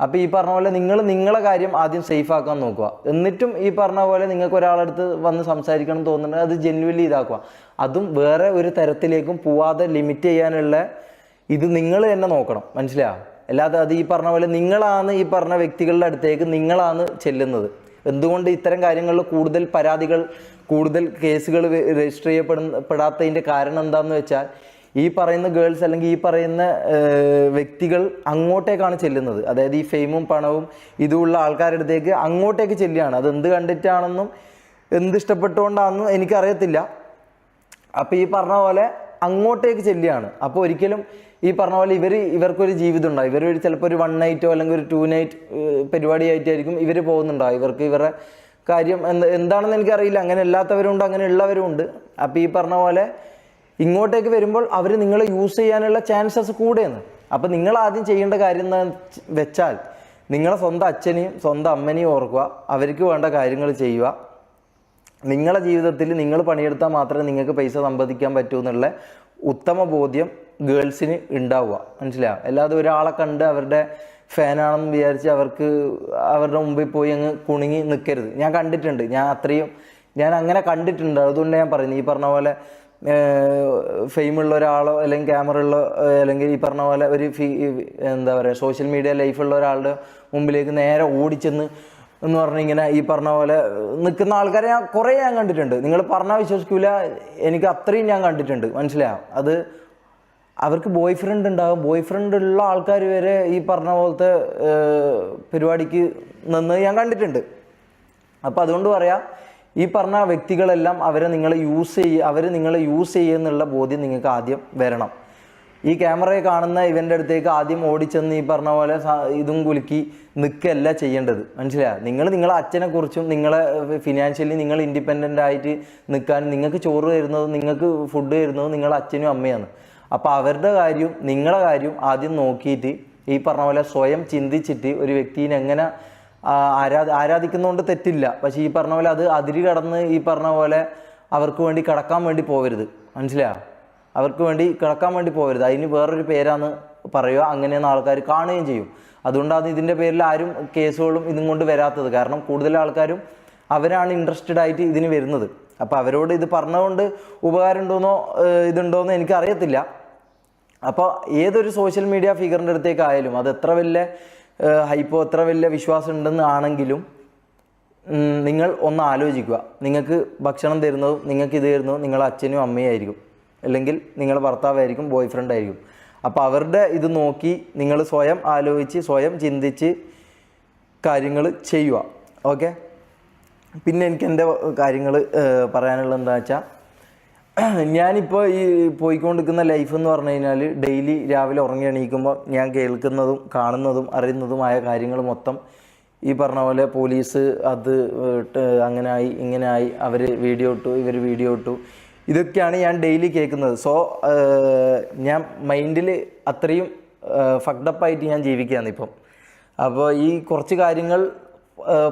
അപ്പോൾ ഈ പറഞ്ഞ പോലെ നിങ്ങളെ കാര്യം ആദ്യം സേഫ് ആക്കാൻ നോക്കുക. എന്നിട്ടും ഈ പറഞ്ഞ പോലെ നിങ്ങൾക്ക് ഒരാളടുത്ത് വന്ന് സംസാരിക്കണം എന്ന് തോന്നുന്നുണ്ടെങ്കിൽ അത് ജെന്യുവലി ഇതാക്കുക. അതും വേറെ ഒരു തരത്തിലേക്കും പോവാതെ ലിമിറ്റ് ചെയ്യാനുള്ള ഇത് നിങ്ങൾ തന്നെ നോക്കണം, മനസ്സിലാവുക. അല്ലാതെ അത് ഈ പറഞ്ഞ പോലെ നിങ്ങളാണ് ഈ പറഞ്ഞ വ്യക്തികളുടെ അടുത്തേക്ക് നിങ്ങളാണ് ചെല്ലുന്നത്. എന്തുകൊണ്ട് ഇത്തരം കാര്യങ്ങളിൽ കൂടുതൽ പരാതികൾ, കൂടുതൽ കേസുകൾ രജിസ്റ്റർ ചെയ്യപ്പെടാത്തതിൻ്റെ കാരണം എന്താണെന്ന് വെച്ചാൽ ഈ പറയുന്ന ഗേൾസ് അല്ലെങ്കിൽ ഈ പറയുന്ന വ്യക്തികൾ അങ്ങോട്ടേക്കാണ് ചെല്ലുന്നത്. അതായത് ഈ ഫെയിമും പണവും ഇതുമുള്ള ആൾക്കാരുടെ അടുത്തേക്ക് അങ്ങോട്ടേക്ക് ചെല്ലുകയാണ്. അത് എന്ത് കണ്ടിട്ടാണെന്നും എന്ത് ഇഷ്ടപ്പെട്ടുകൊണ്ടാണെന്നും എനിക്കറിയത്തില്ല. അപ്പോൾ ഈ പറഞ്ഞ പോലെ അങ്ങോട്ടേക്ക് ചെല്ലുകയാണ്. അപ്പോൾ ഒരിക്കലും ഈ പറഞ്ഞ പോലെ ഇവർക്കൊരു ജീവിതം ഉണ്ടാവും. ഇവർ ചിലപ്പോൾ ഒരു 1 നൈറ്റോ അല്ലെങ്കിൽ ഒരു 2 നൈറ്റ് പരിപാടിയായിട്ടായിരിക്കും ഇവർ പോകുന്നുണ്ടാവും. ഇവരുടെ കാര്യം എന്താണെന്ന് എനിക്കറിയില്ല. അങ്ങനെ അല്ലാത്തവരുണ്ട്, അങ്ങനെ ഉള്ളവരുമുണ്ട്. അപ്പോൾ ഈ പറഞ്ഞ പോലെ ഇങ്ങോട്ടേക്ക് വരുമ്പോൾ അവർ നിങ്ങളെ യൂസ് ചെയ്യാനുള്ള ചാൻസസ് കൂടെയാണ്. അപ്പം നിങ്ങൾ ആദ്യം ചെയ്യേണ്ട കാര്യം എന്താ വെച്ചാൽ നിങ്ങളെ സ്വന്തം അച്ഛനെയും സ്വന്തം അമ്മനെയും ഓർക്കുക, അവർക്ക് വേണ്ട കാര്യങ്ങൾ ചെയ്യുക. നിങ്ങളെ ജീവിതത്തിൽ നിങ്ങൾ പണിയെടുത്താൽ മാത്രമേ നിങ്ങൾക്ക് പൈസ സമ്പാദിക്കാൻ പറ്റൂ എന്നുള്ള ഉത്തമ ബോധ്യം ഗേൾസിന് ഉണ്ടാവുക, മനസ്സിലാവുക. അല്ലാതെ ഒരാളെ കണ്ട് അവരുടെ ഫാനാണെന്ന് വിചാരിച്ച് അവരുടെ മുമ്പിൽ പോയി അങ്ങ് കുണുങ്ങി നിൽക്കരുത്. ഞാൻ കണ്ടിട്ടുണ്ട്, ഞാൻ അങ്ങനെ കണ്ടിട്ടുണ്ട്. അതുകൊണ്ട് ഞാൻ പറയുന്നത് ഈ പറഞ്ഞ പോലെ ഫെയിമുള്ള ഒരാളോ അല്ലെങ്കിൽ ക്യാമറ ഉള്ള അല്ലെങ്കിൽ ഈ പറഞ്ഞ പോലെ ഒരു എന്താ പറയുക സോഷ്യൽ മീഡിയ ലൈഫുള്ള ഒരാളുടെ മുമ്പിലേക്ക് നേരെ ഓടിച്ചെന്ന് എന്ന് പറഞ്ഞിങ്ങനെ ഈ പറഞ്ഞ പോലെ നിൽക്കുന്ന ആൾക്കാരെ കുറേ ഞാൻ കണ്ടിട്ടുണ്ട്. നിങ്ങൾ പറഞ്ഞാൽ വിശ്വസിക്കില്ല, എനിക്ക് അത്രയും ഞാൻ കണ്ടിട്ടുണ്ട്, മനസ്സിലാവും. അത് അവർക്ക് ബോയ് ഫ്രണ്ട് ഉണ്ടാകും. ബോയ് ഫ്രണ്ട് ഉള്ള ആൾക്കാർ വരെ ഈ പറഞ്ഞ പോലത്തെ പരിപാടിക്ക് നിന്ന് ഞാൻ കണ്ടിട്ടുണ്ട്. അപ്പോൾ അതുകൊണ്ട് പറയാം, ഈ പറഞ്ഞ വ്യക്തികളെല്ലാം അവർ നിങ്ങളെ യൂസ് ചെയ്യുന്നുള്ള ബോധ്യം നിങ്ങൾക്ക് ആദ്യം വരണം. ഈ ക്യാമറയെ കാണുന്ന ഇവൻ്റെ അടുത്തേക്ക് ആദ്യം ഓടിച്ചെന്ന് ഈ പറഞ്ഞ പോലെ ഇതും കുലുക്കി നിൽക്കുകയല്ല ചെയ്യേണ്ടത്, മനസ്സിലായോ. നിങ്ങളെ അച്ഛനെക്കുറിച്ചും നിങ്ങളെ ഫിനാൻഷ്യലി നിങ്ങൾ ഇൻഡിപെൻഡൻ്റ് ആയിട്ട് നിൽക്കാൻ നിങ്ങൾക്ക് ചോറ് തരുന്നതും നിങ്ങൾക്ക് ഫുഡ് തരുന്നതും നിങ്ങളെ അച്ഛനും അമ്മയാണ്. അപ്പോൾ അവരുടെ കാര്യവും നിങ്ങളെ കാര്യവും ആദ്യം നോക്കിയിട്ട് ഈ പറഞ്ഞ പോലെ സ്വയം ചിന്തിച്ചിട്ട് ഒരു വ്യക്തിനെ എങ്ങനെ ആരാധിക്കുന്നതുകൊണ്ട് തെറ്റില്ല. പക്ഷേ ഈ പറഞ്ഞ പോലെ അത് അതിര് കടന്ന് ഈ പറഞ്ഞ പോലെ അവർക്ക് വേണ്ടി കിടക്കാൻ വേണ്ടി പോകരുത്, മനസ്സിലായോ. അവർക്ക് വേണ്ടി കിടക്കാൻ വേണ്ടി പോകരുത്. അതിന് വേറൊരു പേരാന്ന് പറയുക, അങ്ങനെയൊന്നും ആൾക്കാർ കാണുകയും ചെയ്യും. അതുകൊണ്ടാണ് ഇതിൻ്റെ പേരിൽ ആരും കേസുകളും ഇതും കൊണ്ട് വരാത്തത്. കാരണം കൂടുതൽ ആൾക്കാരും അവരാണ് ഇൻട്രസ്റ്റഡ് ആയിട്ട് ഇതിന് വരുന്നത്. അപ്പോൾ അവരോട് ഇത് പറഞ്ഞുകൊണ്ട് ഉപകാരം ഉണ്ടോയെന്നോ ഇതുണ്ടോയെന്നോ എനിക്കറിയത്തില്ല. അപ്പോൾ ഏതൊരു സോഷ്യൽ മീഡിയ ഫിഗറിൻ്റെ അടുത്തേക്കായാലും അത് എത്ര വലിയ ഹൈപ്പോ എത്ര വലിയ വിശ്വാസം ഉണ്ടെന്ന് ആണെങ്കിലും നിങ്ങൾ ഒന്ന് ആലോചിക്കുക. നിങ്ങൾക്ക് ഭക്ഷണം തരുന്നതും നിങ്ങൾക്ക് ഇത് തരുന്നതും നിങ്ങളെ അച്ഛനും അമ്മയും ആയിരിക്കും, അല്ലെങ്കിൽ നിങ്ങളുടെ ഭർത്താവായിരിക്കും, ബോയ് ഫ്രണ്ട് ആയിരിക്കും. അപ്പോൾ അവരുടെ ഇത് നോക്കി നിങ്ങൾ സ്വയം ആലോചിച്ച് സ്വയം ചിന്തിച്ച് കാര്യങ്ങൾ ചെയ്യുക. ഓക്കെ. പിന്നെ എനിക്ക് എൻ്റെ കാര്യങ്ങൾ പറയാനുള്ളത് എന്താ വെച്ചാൽ, ഞാനിപ്പോൾ ഈ പോയിക്കൊണ്ടിരിക്കുന്ന ലൈഫ് എന്ന് പറഞ്ഞു കഴിഞ്ഞാൽ ഡെയിലി രാവിലെ ഉറങ്ങി എണീക്കുമ്പോൾ ഞാൻ കേൾക്കുന്നതും കാണുന്നതും അറിയുന്നതുമായ കാര്യങ്ങൾ മൊത്തം ഈ പറഞ്ഞ പോലെ പോലീസ് അത് അങ്ങനെയായി ഇങ്ങനെയായി, അവർ വീഡിയോ ഇട്ടു, ഇവർ വീഡിയോ ഇട്ടു, ഇതൊക്കെയാണ് ഞാൻ ഡെയിലി കേൾക്കുന്നത്. സോ ഞാൻ മൈൻഡിൽ അത്രയും ഫക്ഡപ്പായിട്ട് ഞാൻ ജീവിക്കുകയാണ് ഇപ്പം. അപ്പോൾ ഈ കുറച്ച് കാര്യങ്ങൾ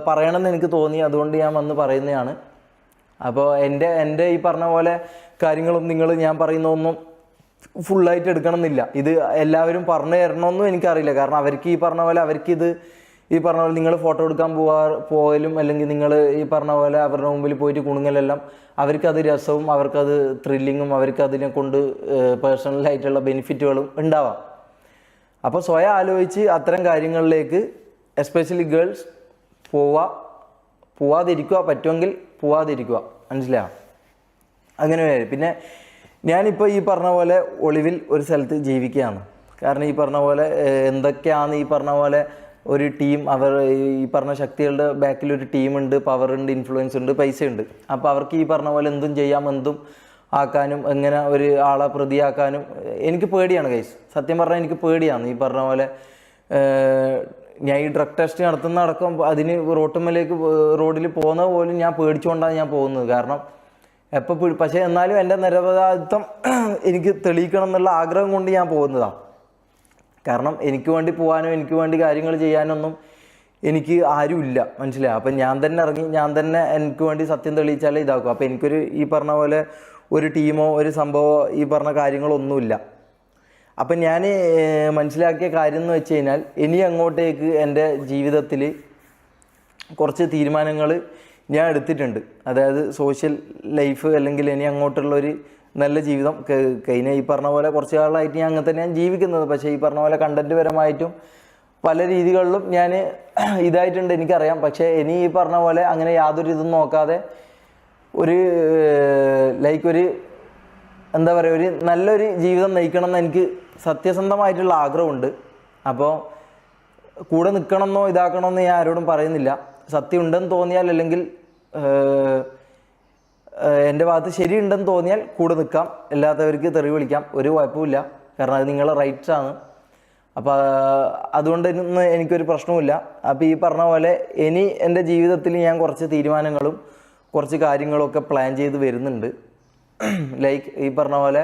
പറയണമെന്ന് എനിക്ക് തോന്നി, അതുകൊണ്ട് ഞാൻ വന്ന് പറയുന്നതാണ്. അപ്പോൾ എൻ്റെ ഈ പറഞ്ഞ പോലെ കാര്യങ്ങളും ഞാൻ പറയുന്നതൊന്നും ഫുള്ളായിട്ട് എടുക്കണമെന്നില്ല. ഇത് എല്ലാവരും പറഞ്ഞു തരണമെന്നും എനിക്കറിയില്ല. കാരണം അവർക്ക് ഈ പറഞ്ഞ പോലെ ഈ പറഞ്ഞ പോലെ നിങ്ങൾ ഫോട്ടോ എടുക്കാൻ പോകലും അല്ലെങ്കിൽ നിങ്ങൾ ഈ പറഞ്ഞ പോലെ അവരുടെ മുമ്പിൽ പോയിട്ട് കുണുങ്ങലെല്ലാം അവർക്കത് രസവും അവർക്കത് ത്രില്ലിങ്ങും അവർക്ക് കൊണ്ട് പേഴ്സണലായിട്ടുള്ള ബെനിഫിറ്റുകളും ഉണ്ടാവാം. അപ്പോൾ സ്വയം ആലോചിച്ച് അത്തരം കാര്യങ്ങളിലേക്ക് എസ്പെഷ്യലി ഗേൾസ് പോവാതിരിക്കുക, പറ്റുമെങ്കിൽ പോവാതിരിക്കുക, മനസ്സിലായോ. അങ്ങനെ പിന്നെ ഞാനിപ്പോൾ ഈ പറഞ്ഞ പോലെ ഒളിവിൽ ഒരു സ്ഥലത്ത് ജീവിക്കുകയാണ്. കാരണം ഈ പറഞ്ഞ പോലെ എന്തൊക്കെയാണ് ഈ പറഞ്ഞ പോലെ ഒരു ടീം, ഈ പറഞ്ഞ ശക്തികളുടെ ബാക്കിലൊരു ടീമുണ്ട്, പവറുണ്ട്, ഇൻഫ്ലുവൻസ് ഉണ്ട്, പൈസ ഉണ്ട്. അപ്പോൾ അവർക്ക് ഈ പറഞ്ഞ പോലെ എന്തും ചെയ്യാം, എന്തും ആക്കാനും എങ്ങനെ ഒരു ആളെ പ്രതിയാക്കാനും എനിക്ക് പേടിയാണ് ഗൈസ്. സത്യം പറഞ്ഞാൽ എനിക്ക് പേടിയാണ്. ഈ പറഞ്ഞ പോലെ ഞാൻ ഈ ഡ്രഗ് ടെസ്റ്റ് നടത്തുന്നതടക്കം അതിന് റോഡിൽ പോകുന്നത് പോലും ഞാൻ പേടിച്ചുകൊണ്ടാണ് ഞാൻ പോകുന്നത്. കാരണം പക്ഷേ എന്നാലും എൻ്റെ നിരപരാധിത്വം എനിക്ക് തെളിയിക്കണം എന്നുള്ള ആഗ്രഹം കൊണ്ട് ഞാൻ പോകുന്നതാണ്. കാരണം എനിക്ക് വേണ്ടി പോകാനോ എനിക്ക് വേണ്ടി കാര്യങ്ങൾ ചെയ്യാനൊന്നും എനിക്ക് ആരുമില്ല, മനസ്സിലായി. അപ്പം ഞാൻ തന്നെ ഇറങ്ങി ഞാൻ തന്നെ എനിക്ക് വേണ്ടി സത്യം തെളിയിച്ചാലേ ഇതാക്കും. അപ്പം എനിക്കൊരു ഈ പറഞ്ഞ പോലെ ഒരു ടീമോ ഒരു സംഭവമോ ഈ പറഞ്ഞ കാര്യങ്ങളൊന്നുമില്ല. അപ്പം ഞാൻ മനസ്സിലാക്കിയ കാര്യം എന്ന് വെച്ച് കഴിഞ്ഞാൽ ഇനി അങ്ങോട്ടേക്ക് എൻ്റെ ജീവിതത്തിൽ കുറച്ച് തീരുമാനങ്ങൾ ഞാൻ എടുത്തിട്ടുണ്ട്. അതായത് സോഷ്യൽ ലൈഫ് അല്ലെങ്കിൽ ഇനി അങ്ങോട്ടുള്ളൊരു നല്ല ജീവിതം കഴിഞ്ഞ ഈ പറഞ്ഞ പോലെ കുറച്ച് കാലമായിട്ട് ഞാൻ അങ്ങനെ തന്നെയാണ് ജീവിക്കുന്നത്. പക്ഷേ ഈ പറഞ്ഞ പോലെ കണ്ടൻറ്റ് പരമായിട്ടും പല രീതികളിലും ഞാൻ ഇതായിട്ടുണ്ട്, എനിക്കറിയാം. പക്ഷേ ഇനി ഈ പറഞ്ഞ പോലെ അങ്ങനെ യാതൊരു ഇതും നോക്കാതെ ഒരു ഒരു എന്താ പറയുക, ഒരു നല്ലൊരു ജീവിതം നയിക്കണം എന്ന് എനിക്ക് സത്യസന്ധമായിട്ടുള്ള ആഗ്രഹമുണ്ട്. അപ്പോൾ കൂടെ നിൽക്കണമെന്നോ ഇതാക്കണമെന്നോ ഞാൻ ആരോടും പറയുന്നില്ല. സത്യം ഉണ്ടെന്ന് തോന്നിയാൽ അല്ലെങ്കിൽ എൻ്റെ ഭാഗത്ത് ശരിയുണ്ടെന്ന് തോന്നിയാൽ കൂടെ നിൽക്കാം, അല്ലാത്തവർക്ക് തെറി വിളിക്കാം, ഒരു കുഴപ്പമില്ല. കാരണം അത് നിങ്ങളുടെ റൈറ്റ്സ് ആണ്. അപ്പോൾ അതുകൊണ്ട് എനിക്കൊരു പ്രശ്നവുമില്ല. അപ്പോൾ ഈ പറഞ്ഞ പോലെ ഇനി എൻ്റെ ജീവിതത്തിൽ ഞാൻ കുറച്ച് തീരുമാനങ്ങളും കുറച്ച് കാര്യങ്ങളൊക്കെ പ്ലാൻ ചെയ്ത് വരുന്നുണ്ട്. ഈ പറഞ്ഞ പോലെ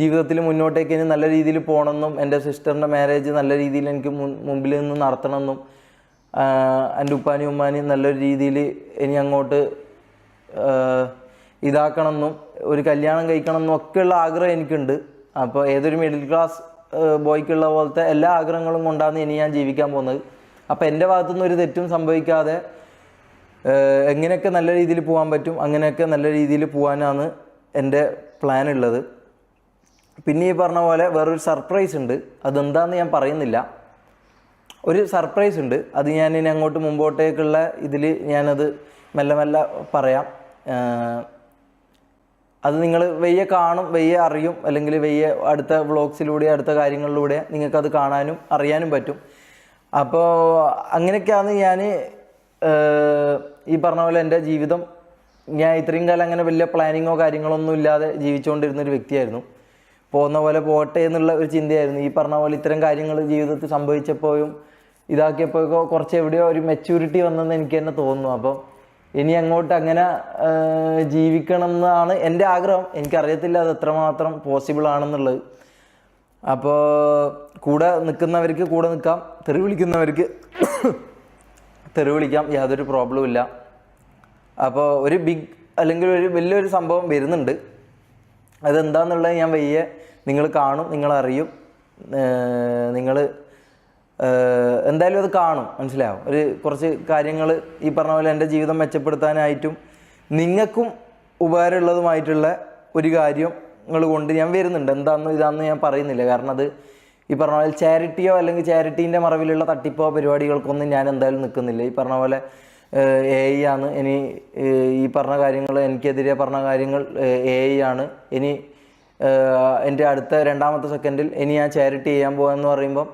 ജീവിതത്തിൽ മുന്നോട്ടേക്ക് ഇനി നല്ല രീതിയിൽ പോകണമെന്നും എൻ്റെ സിസ്റ്ററിൻ്റെ മാരേജ് നല്ല രീതിയിൽ എനിക്ക് മുമ്പിൽ നിന്ന് നടത്തണമെന്നും എൻ്റെ ഉപ്പാനും ഉമ്മാനും നല്ലൊരു രീതിയിൽ ഇനി അങ്ങോട്ട് ഇതാക്കണമെന്നും ഒരു കല്യാണം കഴിക്കണമെന്നും ഒക്കെയുള്ള ആഗ്രഹം എനിക്കുണ്ട്. അപ്പോൾ ഏതൊരു മിഡിൽ ക്ലാസ് ബോയ്ക്കുള്ള പോലത്തെ എല്ലാ ആഗ്രഹങ്ങളും കൊണ്ടാണ് ഇനി ഞാൻ ജീവിക്കാൻ പോകുന്നത്. അപ്പോൾ എൻ്റെ ഭാഗത്തുനിന്ന് ഒരു തെറ്റും സംഭവിക്കാതെ എങ്ങനെയൊക്കെ നല്ല രീതിയിൽ പോകാൻ പറ്റും അങ്ങനെയൊക്കെ നല്ല രീതിയിൽ പോകാനാണ് എൻ്റെ പ്ലാൻ ഉള്ളത്. പിന്നെ ഈ പറഞ്ഞ പോലെ വേറൊരു സർപ്രൈസ് ഉണ്ട്. അതെന്താണെന്ന് ഞാൻ പറയുന്നില്ല. ഒരു സർപ്രൈസ് ഉണ്ട്. അത് ഞാൻ ഇനി അങ്ങോട്ട് മുമ്പോട്ടേക്കുള്ള ഇതിൽ ഞാനത് മെല്ലെ മെല്ലെ പറയാം. അത് നിങ്ങൾ വെയ്യെ കാണും, വെയ്യെ അറിയും, അല്ലെങ്കിൽ വെയ്യെ അടുത്ത വ്ളോഗ്സിലൂടെ അടുത്ത കാര്യങ്ങളിലൂടെ നിങ്ങൾക്കത് കാണാനും അറിയാനും പറ്റും. അപ്പോൾ അങ്ങനെയൊക്കെയാണ് ഞാൻ ഈ പറഞ്ഞ പോലെ എൻ്റെ ജീവിതം. ഞാൻ ഇത്രയും കാലം അങ്ങനെ വലിയ പ്ലാനിങ്ങോ കാര്യങ്ങളൊന്നും ഇല്ലാതെ ജീവിച്ചുകൊണ്ടിരുന്നൊരു വ്യക്തിയായിരുന്നു. പോകുന്ന പോലെ പോട്ടെ എന്നുള്ള ഒരു ചിന്തയായിരുന്നു. ഈ പറഞ്ഞ പോലെ ഇത്തരം കാര്യങ്ങൾ ജീവിതത്തിൽ സംഭവിച്ചപ്പോഴും ഇതാക്കിയപ്പോഴൊക്കെ കുറച്ച് എവിടെയോ ഒരു മെച്യൂരിറ്റി വന്നെന്ന് എനിക്ക് തന്നെ തോന്നുന്നു. അപ്പോൾ ഇനി അങ്ങോട്ട് അങ്ങനെ ജീവിക്കണം എന്നാണ് എൻ്റെ ആഗ്രഹം. എനിക്കറിയത്തില്ല അത് എത്രമാത്രം പോസിബിൾ ആണെന്നുള്ളത്. അപ്പോൾ കൂടെ നിൽക്കുന്നവർക്ക് കൂടെ നിൽക്കാം, തെറി വിളിക്കുന്നവർക്ക് തെറി വിളിക്കാം, യാതൊരു പ്രോബ്ലവും ഇല്ല. അപ്പോൾ ഒരു ബിഗ് അല്ലെങ്കിൽ ഒരു വലിയൊരു സംഭവം വരുന്നുണ്ട്. അതെന്താണെന്നുള്ളത് ഞാൻ വയ്യെ നിങ്ങൾ കാണും, നിങ്ങളറിയും, നിങ്ങൾ എന്തായാലും അത് കാണും, മനസ്സിലാവും. ഒരു കുറച്ച് കാര്യങ്ങൾ ഈ പറഞ്ഞ പോലെ എൻ്റെ ജീവിതം മെച്ചപ്പെടുത്താനായിട്ടും നിങ്ങൾക്കും ഉപകാരമുള്ളതുമായിട്ടുള്ള ഒരു കാര്യങ്ങൾ കൊണ്ട് ഞാൻ വരുന്നുണ്ട്. എന്താണെന്ന് ഇതാണെന്ന് ഞാൻ പറയുന്നില്ല. കാരണം അത് ഈ പറഞ്ഞ പോലെ ചാരിറ്റിയോ അല്ലെങ്കിൽ ചാരിറ്റീൻ്റെ മറവിലുള്ള തട്ടിപ്പോ പരിപാടികൾക്കൊന്നും ഞാൻ എന്തായാലും നിൽക്കുന്നില്ല. ഈ പറഞ്ഞ പോലെ AI ആണ് ഇനി ഈ പറഞ്ഞ കാര്യങ്ങൾ, എനിക്കെതിരെ പറഞ്ഞ കാര്യങ്ങൾ AI ആണ്. ഇനി എൻ്റെ അടുത്ത രണ്ടാമത്തെ സെക്കൻഡിൽ ഇനി ഞാൻ ചാരിറ്റി ചെയ്യാൻ പോകാമെന്ന് പറയുമ്പം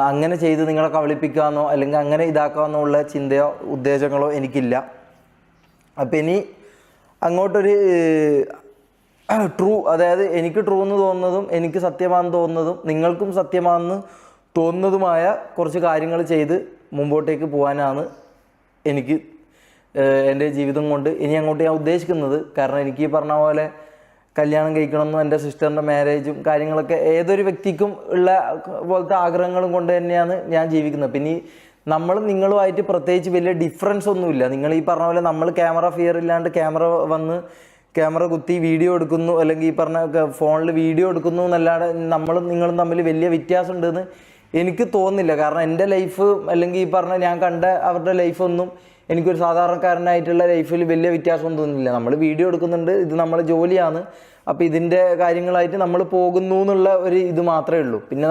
അങ്ങനെ ചെയ്ത് നിങ്ങളെ കബളിപ്പിക്കാമെന്നോ അല്ലെങ്കിൽ അങ്ങനെ ഇതാക്കാമെന്നോ ഉള്ള ചിന്തയോ ഉദ്ദേശങ്ങളോ എനിക്കില്ല. അപ്പം ഇനി അങ്ങോട്ടൊരു ട്രൂ, അതായത് എനിക്ക് ട്രൂ എന്ന് തോന്നുന്നതും എനിക്ക് സത്യമാണെന്ന് തോന്നുന്നതും നിങ്ങൾക്കും സത്യമാണെന്ന് തോന്നുന്നതുമായ കുറച്ച് കാര്യങ്ങൾ ചെയ്ത് മുമ്പോട്ടേക്ക് പോകാനാണ് എനിക്ക് എൻ്റെ ജീവിതം കൊണ്ട് ഇനി അങ്ങോട്ട് ഞാൻ ഉദ്ദേശിക്കുന്നത്. കാരണം എനിക്ക് ഈ പറഞ്ഞ പോലെ കല്യാണം കഴിക്കണമെന്നും എൻ്റെ സിസ്റ്ററിൻ്റെ മാരേജും കാര്യങ്ങളൊക്കെ ഏതൊരു വ്യക്തിക്കും ഉള്ള പോലത്തെ ആഗ്രഹങ്ങളും കൊണ്ട് തന്നെയാണ് ഞാൻ ജീവിക്കുന്നത്. പിന്നെ നമ്മളും നിങ്ങളുമായിട്ട് പ്രത്യേകിച്ച് വലിയ ഡിഫറൻസ് ഒന്നുമില്ല. നിങ്ങൾ ഈ പറഞ്ഞ പോലെ നമ്മൾ ക്യാമറ ഫിയർ ഇല്ലാണ്ട് ക്യാമറ കുത്തി വീഡിയോ എടുക്കുന്നു, അല്ലെങ്കിൽ ഈ പറഞ്ഞ ഫോണിൽ വീഡിയോ എടുക്കുന്നു എന്നല്ലാതെ നമ്മളും നിങ്ങളും തമ്മിൽ വലിയ വ്യത്യാസം ഉണ്ടെന്ന് എനിക്ക് തോന്നുന്നില്ല. കാരണം എൻ്റെ ലൈഫ് അല്ലെങ്കിൽ ഈ പറഞ്ഞ ഞാൻ കണ്ട അവരുടെ ലൈഫൊന്നും എനിക്കൊരു സാധാരണക്കാരനായിട്ടുള്ള ലൈഫിൽ വലിയ വ്യത്യാസമൊന്നും തോന്നുന്നില്ല. നമ്മൾ വീഡിയോ എടുക്കുന്നുണ്ട്, ഇത് നമ്മളെ ജോലിയാണ്. അപ്പോൾ ഇതിൻ്റെ കാര്യങ്ങളായിട്ട് നമ്മൾ പോകുന്നു എന്നുള്ള ഒരു ഇത് മാത്രമേ ഉള്ളൂ. പിന്നെ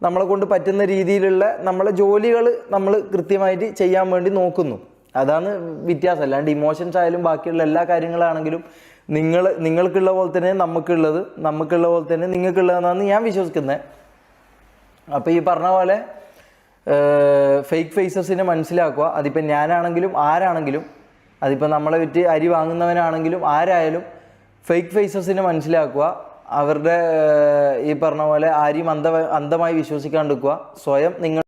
നമ്മളെ കൊണ്ട് പറ്റുന്ന രീതിയിലുള്ള നമ്മളെ ജോലികൾ നമ്മൾ കൃത്യമായിട്ട് ചെയ്യാൻ വേണ്ടി നോക്കുന്നു. അതാണ് വ്യത്യാസം. അല്ലാണ്ട് ഇമോഷൻസ് ആയാലും ബാക്കിയുള്ള എല്ലാ കാര്യങ്ങളാണെങ്കിലും നിങ്ങൾക്കുള്ള പോലെ തന്നെ നമുക്കുള്ള പോലെ തന്നെ നിങ്ങൾക്കുള്ളതെന്നാണ് ഞാൻ വിശ്വസിക്കുന്നത്. അപ്പോൾ ഈ പറഞ്ഞ പോലെ ഫേക്ക് ഫേസസിനെ മനസ്സിലാക്കുക. അതിപ്പോൾ ഞാനാണെങ്കിലും ആരാണെങ്കിലും, അതിപ്പോൾ നമ്മളെ വിറ്റ് അരി വാങ്ങുന്നവനാണെങ്കിലും ആരായാലും ഫേക്ക് ഫേസസിനെ മനസ്സിലാക്കുക. അവരുടെ ഈ പറഞ്ഞ പോലെ ആരെയും അന്ധമായി വിശ്വസിക്കാണ്ടിരിക്കുക. സ്വയം നിങ്ങൾ